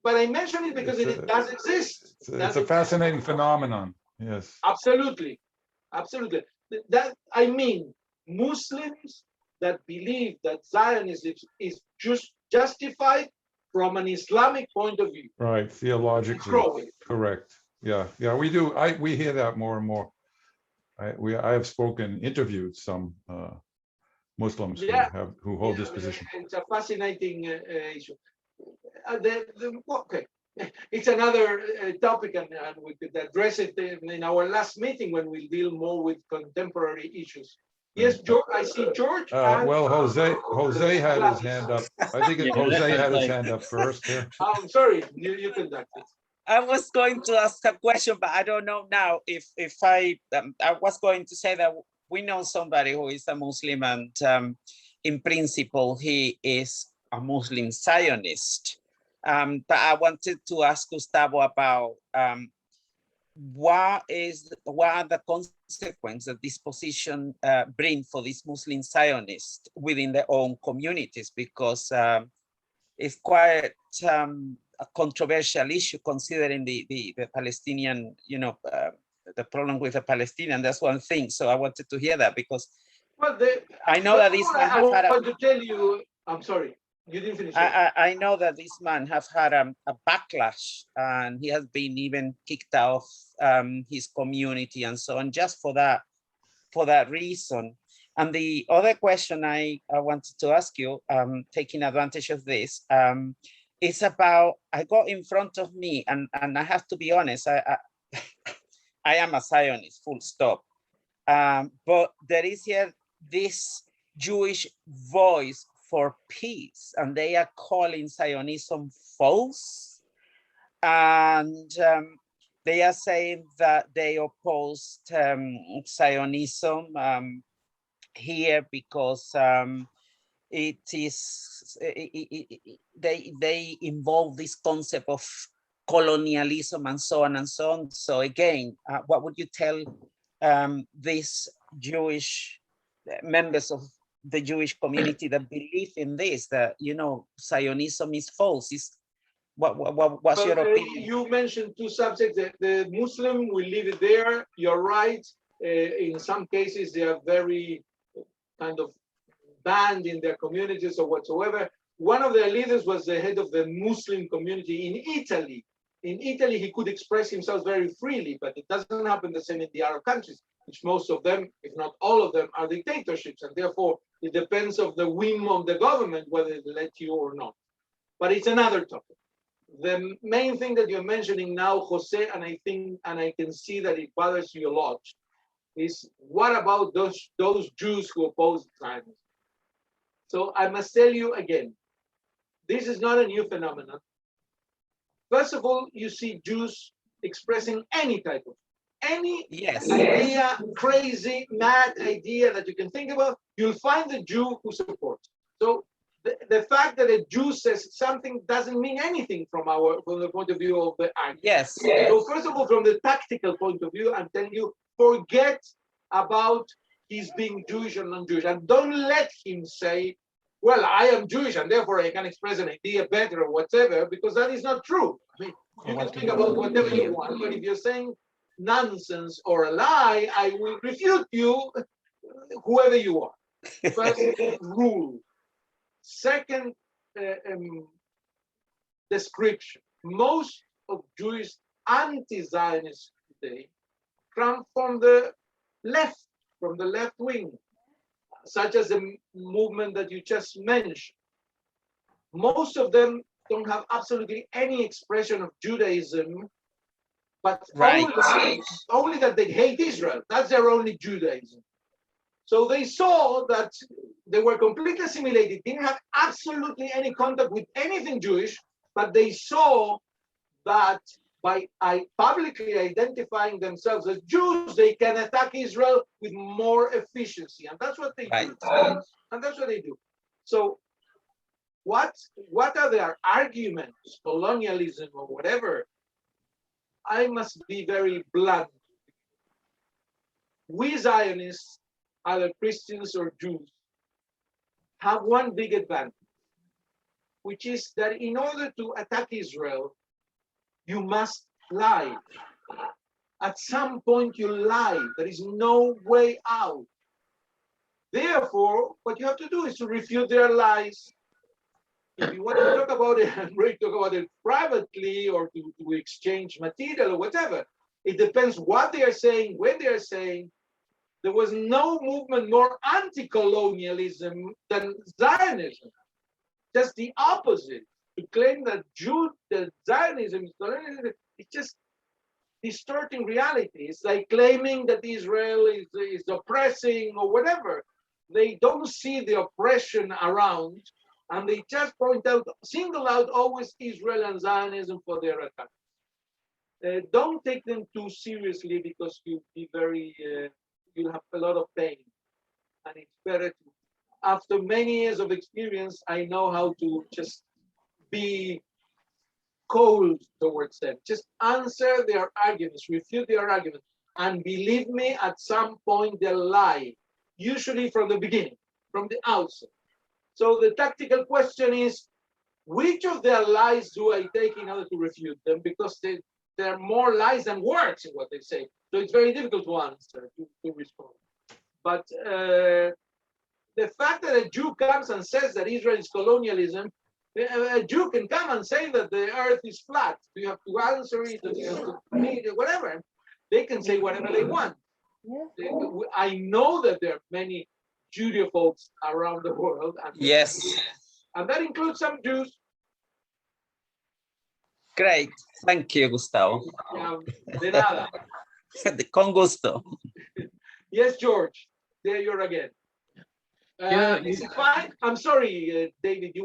B: I mention it because it does exist.
A: It's a fascinating phenomenon. Yes.
B: Absolutely. That I mean, Muslims that believe that Zionism is just justified from an Islamic point of view.
A: Right, theologically. Correct. Yeah, we do. We hear that more and more. I have interviewed some Muslims
B: Yeah.
A: who hold this position.
B: It's a fascinating issue. Okay, it's another topic, and we could address it in our last meeting when we deal more with contemporary issues. Yes, George, I see George.
A: Well, Jose had his hand up. I think
E: Yeah,
A: Jose
E: let
A: had his
E: Jose.
A: hand up first here.
B: I'm sorry, you conduct it.
F: I was going to ask a question, but I don't know now if I was going to say that we know somebody who is a Muslim, and in principle he is a Muslim Zionist. But I wanted to ask Gustavo about what are the consequences that this position bring for these Muslim Zionists within their own communities, because it's quite a controversial issue considering the Palestinian, the problem with the Palestinian. That's one thing. So I wanted to hear that, because
B: Well,
F: I know that this man
B: I
F: have had
B: want to tell you, I'm sorry, you didn't finish.
F: I know that this man have had a backlash, and he has been even kicked out of his community and so on, just for that reason. And the other question I wanted to ask you, taking advantage of this, is about, I got in front of me, and I have to be honest, I am a Zionist, full stop. But there is here this Jewish voice for peace, and they are calling Zionism false. And they are saying that they opposed Zionism here because they involve this concept of colonialism and so on and so on. So again, what would you tell these Jewish members of the Jewish community that believe in this, that Zionism is false? What's your opinion?
B: You mentioned two subjects. The Muslim, we leave it there. You're right. In some cases, they are very kind of banned in their communities or whatsoever. One of their leaders was the head of the Muslim community in Italy. In Italy, he could express himself very freely, but it doesn't happen the same in the Arab countries, which most of them, if not all of them, are dictatorships. And therefore, it depends on the whim of the government whether they let you or not. But it's another topic. The main thing that you're mentioning now, Jose, and I can see that it bothers you a lot, is what about those Jews who oppose Zionism? So I must tell you again, this is not a new phenomenon. First of all, you see Jews expressing any idea, crazy, mad idea that you can think about, you'll find the Jew who supports. So the fact that a Jew says something doesn't mean anything from the point of view of the act.
F: Yes.
B: So first of all, from the tactical point of view, I'm telling you, forget about his being Jewish or non-Jewish, and don't let him say, well, I am Jewish and therefore I can express an idea better or whatever, because that is not true. I mean, you can think about whatever you want, but if you're saying nonsense or a lie, I will refute you, whoever you are. First rule. Second description. Most of Jewish anti-Zionists today come from the left wing, such as the movement that you just mentioned. Most of them don't have absolutely any expression of Judaism, but only that they hate Israel. That's their only Judaism. So they saw that they were completely assimilated, didn't have absolutely any contact with anything Jewish, but they saw that by publicly identifying themselves as Jews, they can attack Israel with more efficiency. And that's what they do. And that's what they do. So what are their arguments, colonialism or whatever? I must be very blunt. We Zionists, either Christians or Jews, have one big advantage, which is that in order to attack Israel, you must lie. At some point you lie. There is no way out. Therefore, what you have to do is to refute their lies. If you want to talk about it, I'm ready to talk about it privately or to exchange material or whatever. It depends what they are saying, when they are saying. There was no movement more anti-colonialism than Zionism. Just the opposite. To claim that Zionism is colonialism, it's just distorting reality. It's like claiming that Israel is oppressing or whatever. They don't see the oppression around, and they just single out always Israel and Zionism for their attacks. Don't take them too seriously, because you'll be you'll have a lot of pain. And it's better to, after many years of experience, I know how to just be cold towards them. Just answer their arguments, refute their arguments. And believe me, at some point they'll lie, usually from the beginning, from the outset. So the tactical question is, which of their lies do I take in order to refute them? Because there are more lies than words in what they say. So it's very difficult to answer, to respond. But the fact that a Jew comes and says that Israel is colonialism, a Jew can come and say that the earth is flat. You have to answer it, you have to read it, whatever. They can say whatever they want. I know that there are many Judeophobes around the world.
F: Yes.
B: And that includes some Jews.
F: Great. Thank you, Gustavo.
B: De nada.
F: Con gusto.
B: Yes, George. There you're again. Is it fine? I'm sorry, David.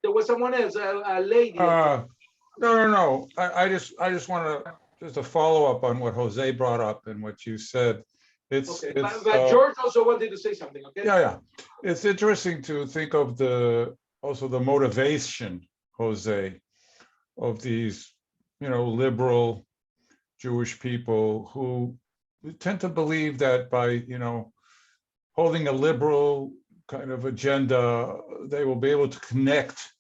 B: There was someone else, a lady.
A: No. I just want to follow up on what Jose brought up and what you said.
B: Okay. But George also wanted to say something. Okay.
A: Yeah. It's interesting to think of the motivation, Jose, of these, liberal Jewish people who tend to believe that by, holding a liberal kind of agenda, they will be able to connect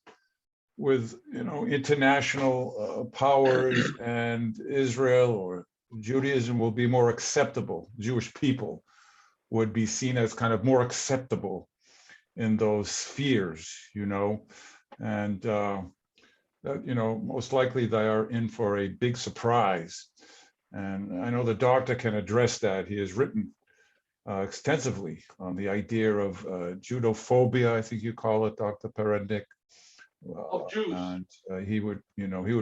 A: with, international powers, and Israel or Judaism will be more acceptable. Jewish people would be seen as kind of more acceptable in those spheres, and that, most likely they are in for a big surprise. And I know the doctor can address that. He has written extensively on the idea of Judophobia, I think you call it, Dr. Perendik.
B: Of Jews.
A: And he would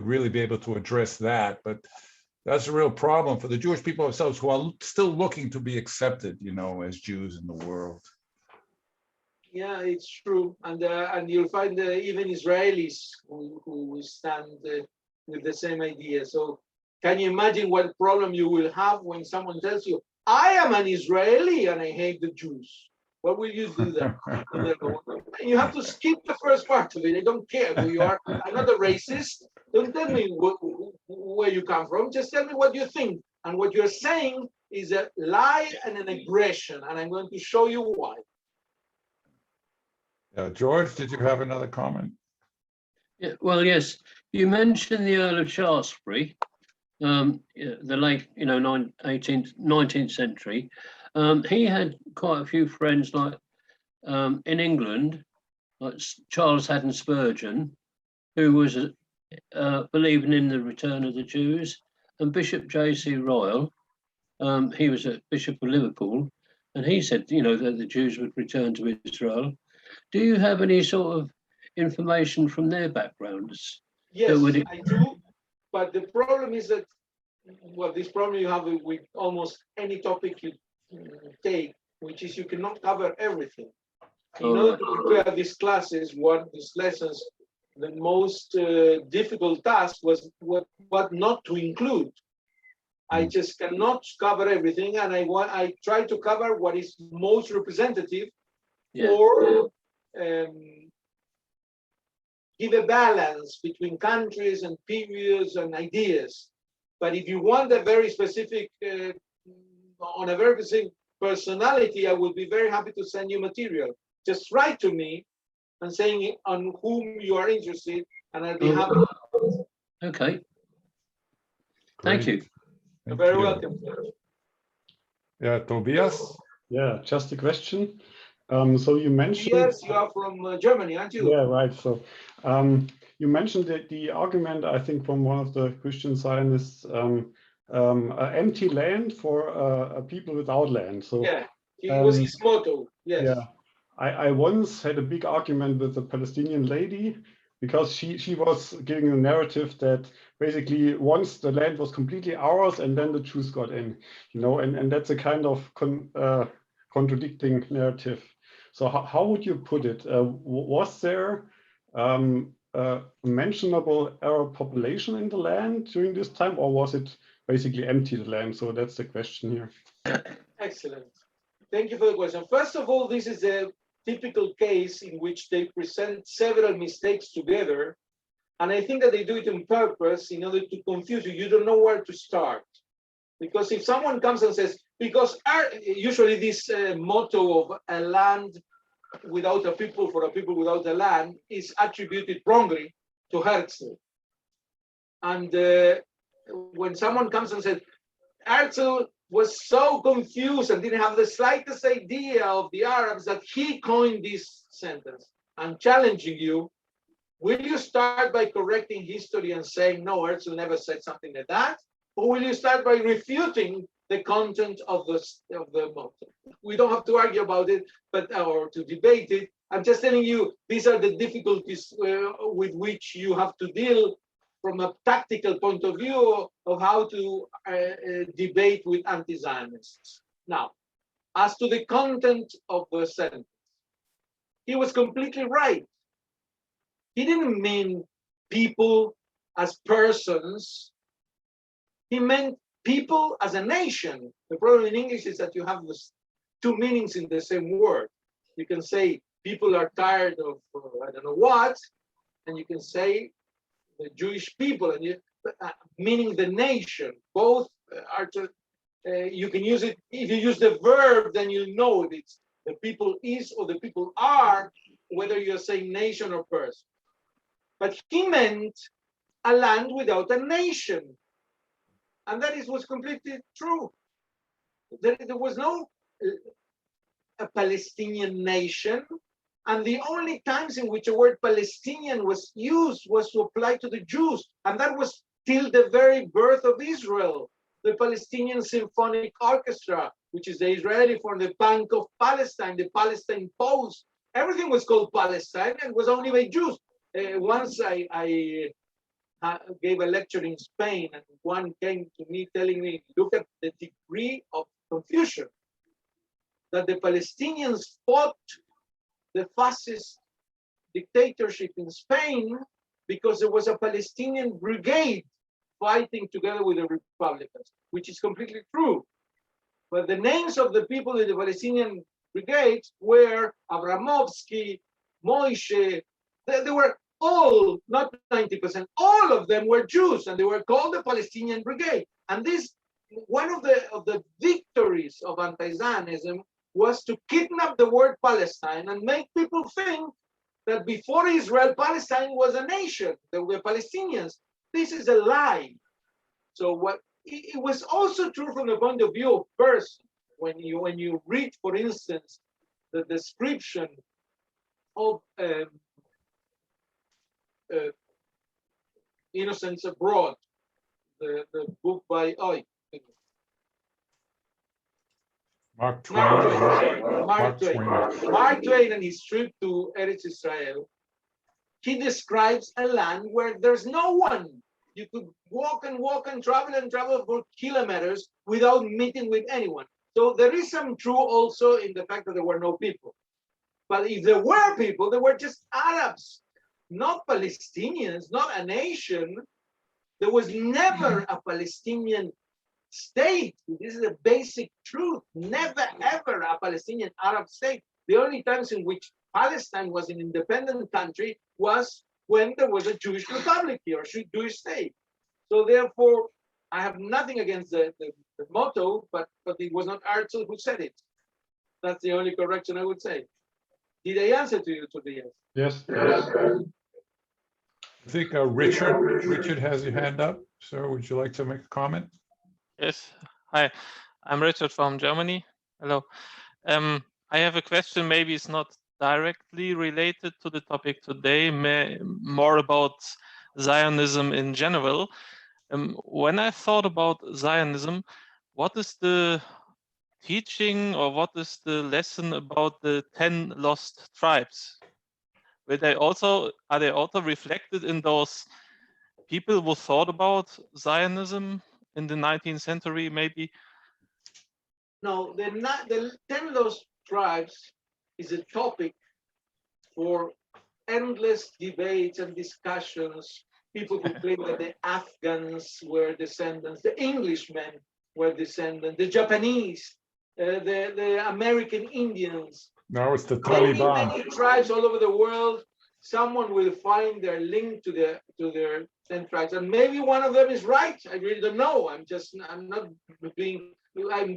A: really be able to address that. But that's a real problem for the Jewish people themselves, who are still looking to be accepted, as Jews in the world.
B: Yeah, it's true. And you'll find even Israelis who stand with the same idea. So can you imagine what problem you will have when someone tells you, I am an Israeli and I hate the Jews? What will you do then? You have to skip the first part of it. I don't care who you are. I'm not a racist. Don't tell me where you come from. Just tell me what you think. And what you're saying is a lie and an aggression. And I'm going to show you why.
A: George, did you have another comment?
E: Yeah, well, yes. You mentioned the Earl of Shaftesbury, the late, 19th century. He had quite a few friends, like in England, like Charles Haddon Spurgeon, who was believing in the return of the Jews, and Bishop J.C. Ryle. He was a Bishop of Liverpool, and he said, that the Jews would return to Israel. Do you have any sort of information from their backgrounds?
B: Yes, I do. But the problem is that, this problem you have with almost any topic you take, which is you cannot cover everything. In order to prepare these classes, these lessons, the most difficult task was what not to include. I just cannot cover everything, and I try to cover what is most representative, or give a balance between countries and periods and ideas. But if you want a very specific, on a very specific personality, I would be very happy to send you material. Just write to me and saying on whom you are interested, and I'll be happy.
E: Okay. Thank you.
B: You're very welcome.
A: Yeah, Tobias?
G: Yeah, just a question. So you mentioned...
B: Yes, you are from Germany, aren't you?
G: Yeah, right. So you mentioned the argument, I think, from one of the Christian Zionists empty land for people without land. So
B: Yeah, it was his motto. Yes.
G: yeah, I once had a big argument with a Palestinian lady because she was giving a narrative that basically once the land was completely ours and then the Jews got in, you know, and that's a kind of contradicting narrative. So how would you put it? Was there a mentionable Arab population in the land during this time, or was it basically empty the land? So that's the question here.
B: Excellent. Thank you for the question. First of all, this is a typical case in which they present several mistakes together. And I think that they do it on purpose in order to confuse you. You don't know where to start. Because if someone comes and says, because usually this motto of a land without a people for a people without a land is attributed wrongly to Herzl. And when someone comes and says, Herzl was so confused and didn't have the slightest idea of the Arabs that he coined this sentence. I'm challenging you. Will you start by correcting history and saying, no, Herzl never said something like that? Or will you start by refuting the content of the motto? We don't have to argue about it, or to debate it. I'm just telling you, these are the difficulties with which you have to deal from a tactical point of view of how to debate with anti-Zionists. Now, as to the content of the sentence, he was completely right. He didn't mean people as persons. He meant people as a nation. The problem in English is that you have this two meanings in the same word. You can say people are tired of I don't know what, and you can say the Jewish people, and meaning the nation. Both are. You can use it if you use the verb, then you know if it's the people is or the people are, whether you're saying nation or person. But he meant a land without a nation, and that was completely true. There was no a Palestinian nation. And the only times in which the word Palestinian was used was to apply to the Jews. And that was till the very birth of Israel. The Palestinian Symphonic Orchestra, which is the Israeli for the Bank of Palestine, the Palestine Post. Everything was called Palestine and was only by Jews. Once I gave a lecture in Spain, and one came to me telling me, look at the degree of confusion that the Palestinians fought the fascist dictatorship in Spain because there was a Palestinian brigade fighting together with the Republicans, which is completely true. But the names of the people in the Palestinian brigade were Abramovsky, Moishe. They were all, not 90%, all of them were Jews, and they were called the Palestinian Brigade. And this, one of the victories of anti-Zionism was to kidnap the word Palestine and make people think that before Israel, Palestine was a nation. There were Palestinians. This is a lie. So it was also true from the point of view of person. When you read, for instance, the description of Innocents Abroad, the book by
A: Mark Twain.
B: Mark Twain and his trip to Eretz Israel. He describes a land where there's no one. You could walk and travel for kilometers without meeting with anyone. So there is some true also in the fact that there were no people. But if there were people, they were just Arabs, not Palestinians, not a nation. There was never a Palestinian state. This is a basic truth. Never, ever a Palestinian Arab state. The only times in which Palestine was an independent country was when there was a Jewish republic here, a Jewish state. So therefore, I have nothing against the motto, but it was not Herzl who said it. That's the only correction I would say. Did I answer to you, Tobias?
G: Yes.
A: I think Richard has your hand up. So would you like to make a comment?
H: Yes. Hi, I'm Richard from Germany. Hello. I have a question. Maybe it's not directly related to the topic today, more about Zionism in general. When I thought about Zionism, what is the teaching or what is the lesson about the 10 lost tribes? Are they also reflected in those people who thought about Zionism in the 19th century, maybe?
B: No, the 10 lost tribes is a topic for endless debates and discussions. People who claim that the Afghans were descendants, the Englishmen were descendants, the Japanese, the American Indians.
A: Now it's the
B: Many,
A: Taliban.
B: many tribes all over the world. Someone will find their link to their 10 tribes, and maybe one of them is right. I really don't know. I'm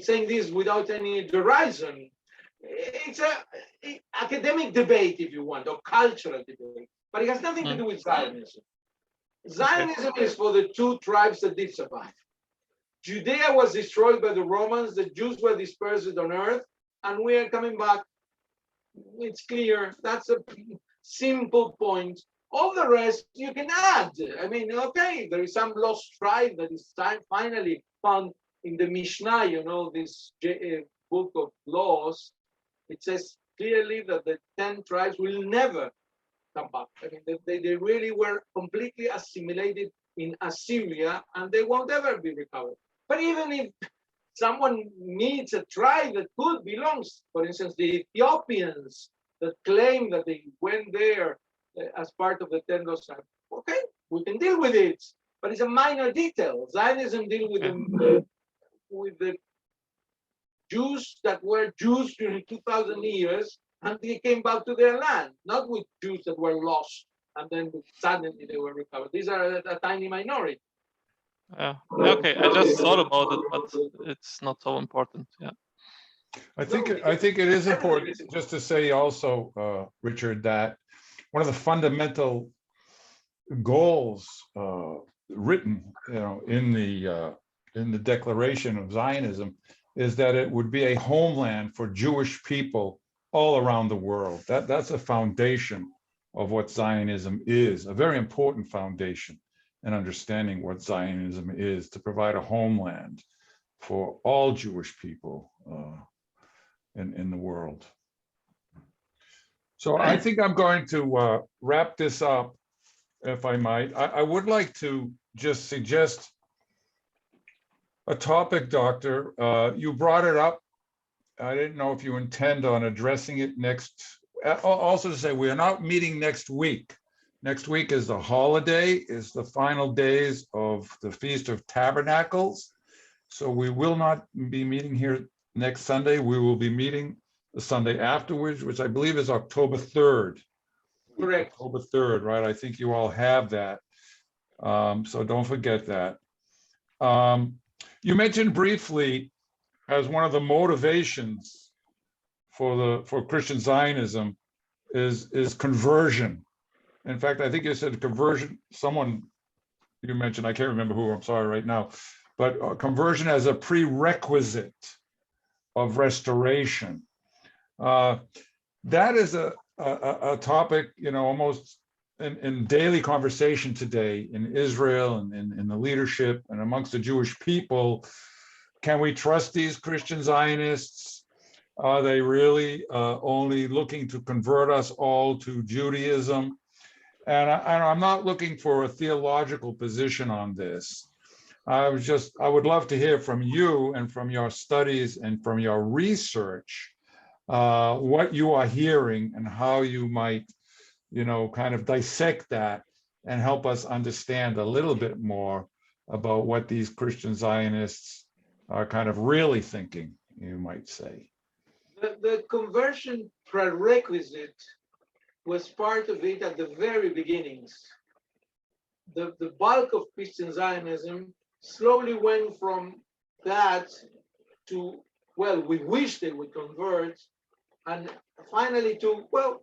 B: saying this without any derision. It's a academic debate, if you want, or cultural debate, but it has nothing to do with Zionism. Zionism is for the 2 tribes that did survive. Judea was destroyed by the Romans, the Jews were dispersed on earth, and we are coming back. It's clear. That's a simple point. All the rest you can add. I mean, okay, there is some lost tribe that is finally found in the Mishnah, you know, this book of laws. It says clearly that the 10 tribes will never come back. I mean, they really were completely assimilated in Assyria, and they won't ever be recovered. But even if someone meets a tribe that could belongs, for instance, the Ethiopians that claim that they went there as part of the 10 lost tribes, okay, we can deal with it, but it's a minor detail. Zionism deals with the Jews that were Jews during 2,000 years and they came back to their land, not with Jews that were lost and then suddenly they were recovered. These are a tiny minority.
H: Okay, I just thought about it, but it's not so important. Yeah.
A: I think it is important just to say also, Richard, that one of the fundamental goals written, in the Declaration of Zionism is that it would be a homeland for Jewish people all around the world. That's a foundation of what Zionism is, a very important foundation in understanding what Zionism is, to provide a homeland for all Jewish people in the world. So I think I'm going to wrap this up, if I might. I would like to just suggest a topic, Doctor. You brought it up. I didn't know if you intend on addressing it next. Also to say, we are not meeting next week. Next week is the holiday, is the final days of the Feast of Tabernacles. So we will not be meeting here next Sunday. We will be meeting the Sunday afterwards, which I believe is October 3rd.
B: Correct.
A: October 3rd, right? I think you all have that. So don't forget that. You mentioned briefly as one of the motivations for Christian Zionism is conversion. In fact, I think you said conversion, someone you mentioned, I can't remember who, I'm sorry right now, but conversion as a prerequisite of restoration. That is a topic, almost in daily conversation today in Israel and in the leadership and amongst the Jewish people. Can we trust these Christian Zionists? Are they really only looking to convert us all to Judaism? And I'm not looking for a theological position on this. I would love to hear from you and from your studies and from your research, what you are hearing and how you might, kind of dissect that and help us understand a little bit more about what these Christian Zionists are kind of really thinking, you might say.
B: The conversion prerequisite was part of it at the very beginnings. The bulk of Christian Zionism slowly went from that to, well, we wish they would convert, and finally to, well,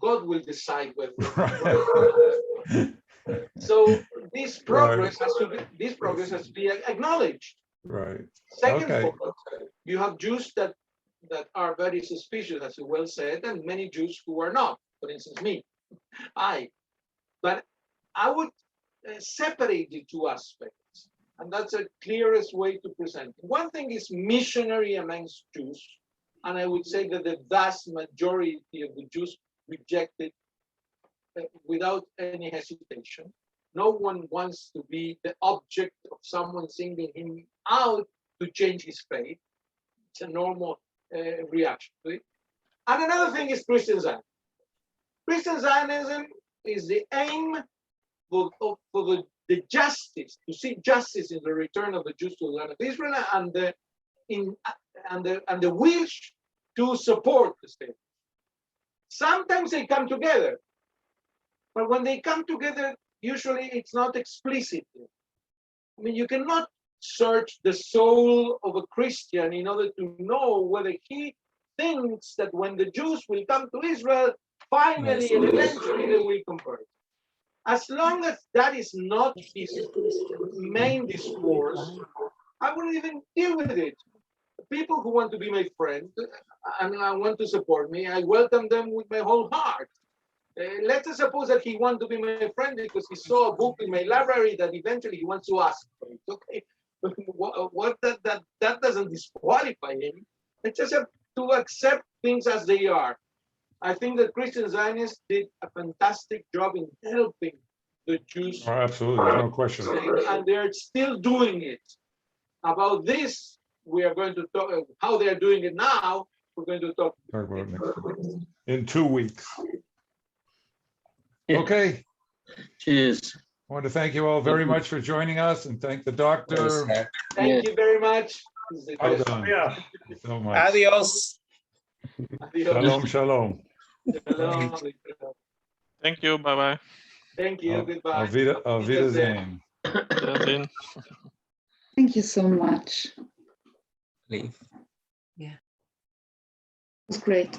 B: God will decide whether.
A: Right.
B: So this progress has to be acknowledged.
A: Right.
B: Second
A: Okay.
B: point, you have Jews that are very suspicious, as you well said, and many Jews who are not. For instance, me, but I would separate the two aspects. And that's the clearest way to present it. One thing is missionary amongst Jews. And I would say that the vast majority of the Jews reject it without any hesitation. No one wants to be the object of someone singling him out to change his faith. It's a normal reaction to it. And another thing is Christian Zionism. Christian Zionism is the aim for the justice, to seek justice in the return of the Jews to the land of Israel, and the wish to support the state. Sometimes they come together, but when they come together, usually it's not explicit. I mean, you cannot search the soul of a Christian in order to know whether he thinks that when the Jews will come to Israel, finally and eventually they will convert. As long as that is not his main discourse, I wouldn't even deal with it. People who want to be my friend and want to support me, I welcome them with my whole heart. Let us suppose that he wants to be my friend because he saw a book in my library that eventually he wants to ask for it. Okay, what that doesn't disqualify him. It's just to accept things as they are. I think that Christian Zionists did a fantastic job in helping the Jews.
A: Oh, absolutely, there's no question.
B: And they're still doing it. About this, we are going to talk, how they're doing it now, we're going to talk
A: Talk about it next week. In 2 weeks.
E: Yeah.
A: Okay,
E: Cheers.
A: I want to thank you all very much for joining us and thank the doctor.
B: Thank you very much.
A: Well done.
G: Yeah.
A: Thank you so much.
F: Adios.
A: Shalom, shalom.
B: Shalom.
H: Thank you. Bye bye.
B: Thank you. Goodbye.
A: Auf Wiedersehen.
H: Wiedersehen.
I: Thank you so much.
F: Leave.
I: It was great.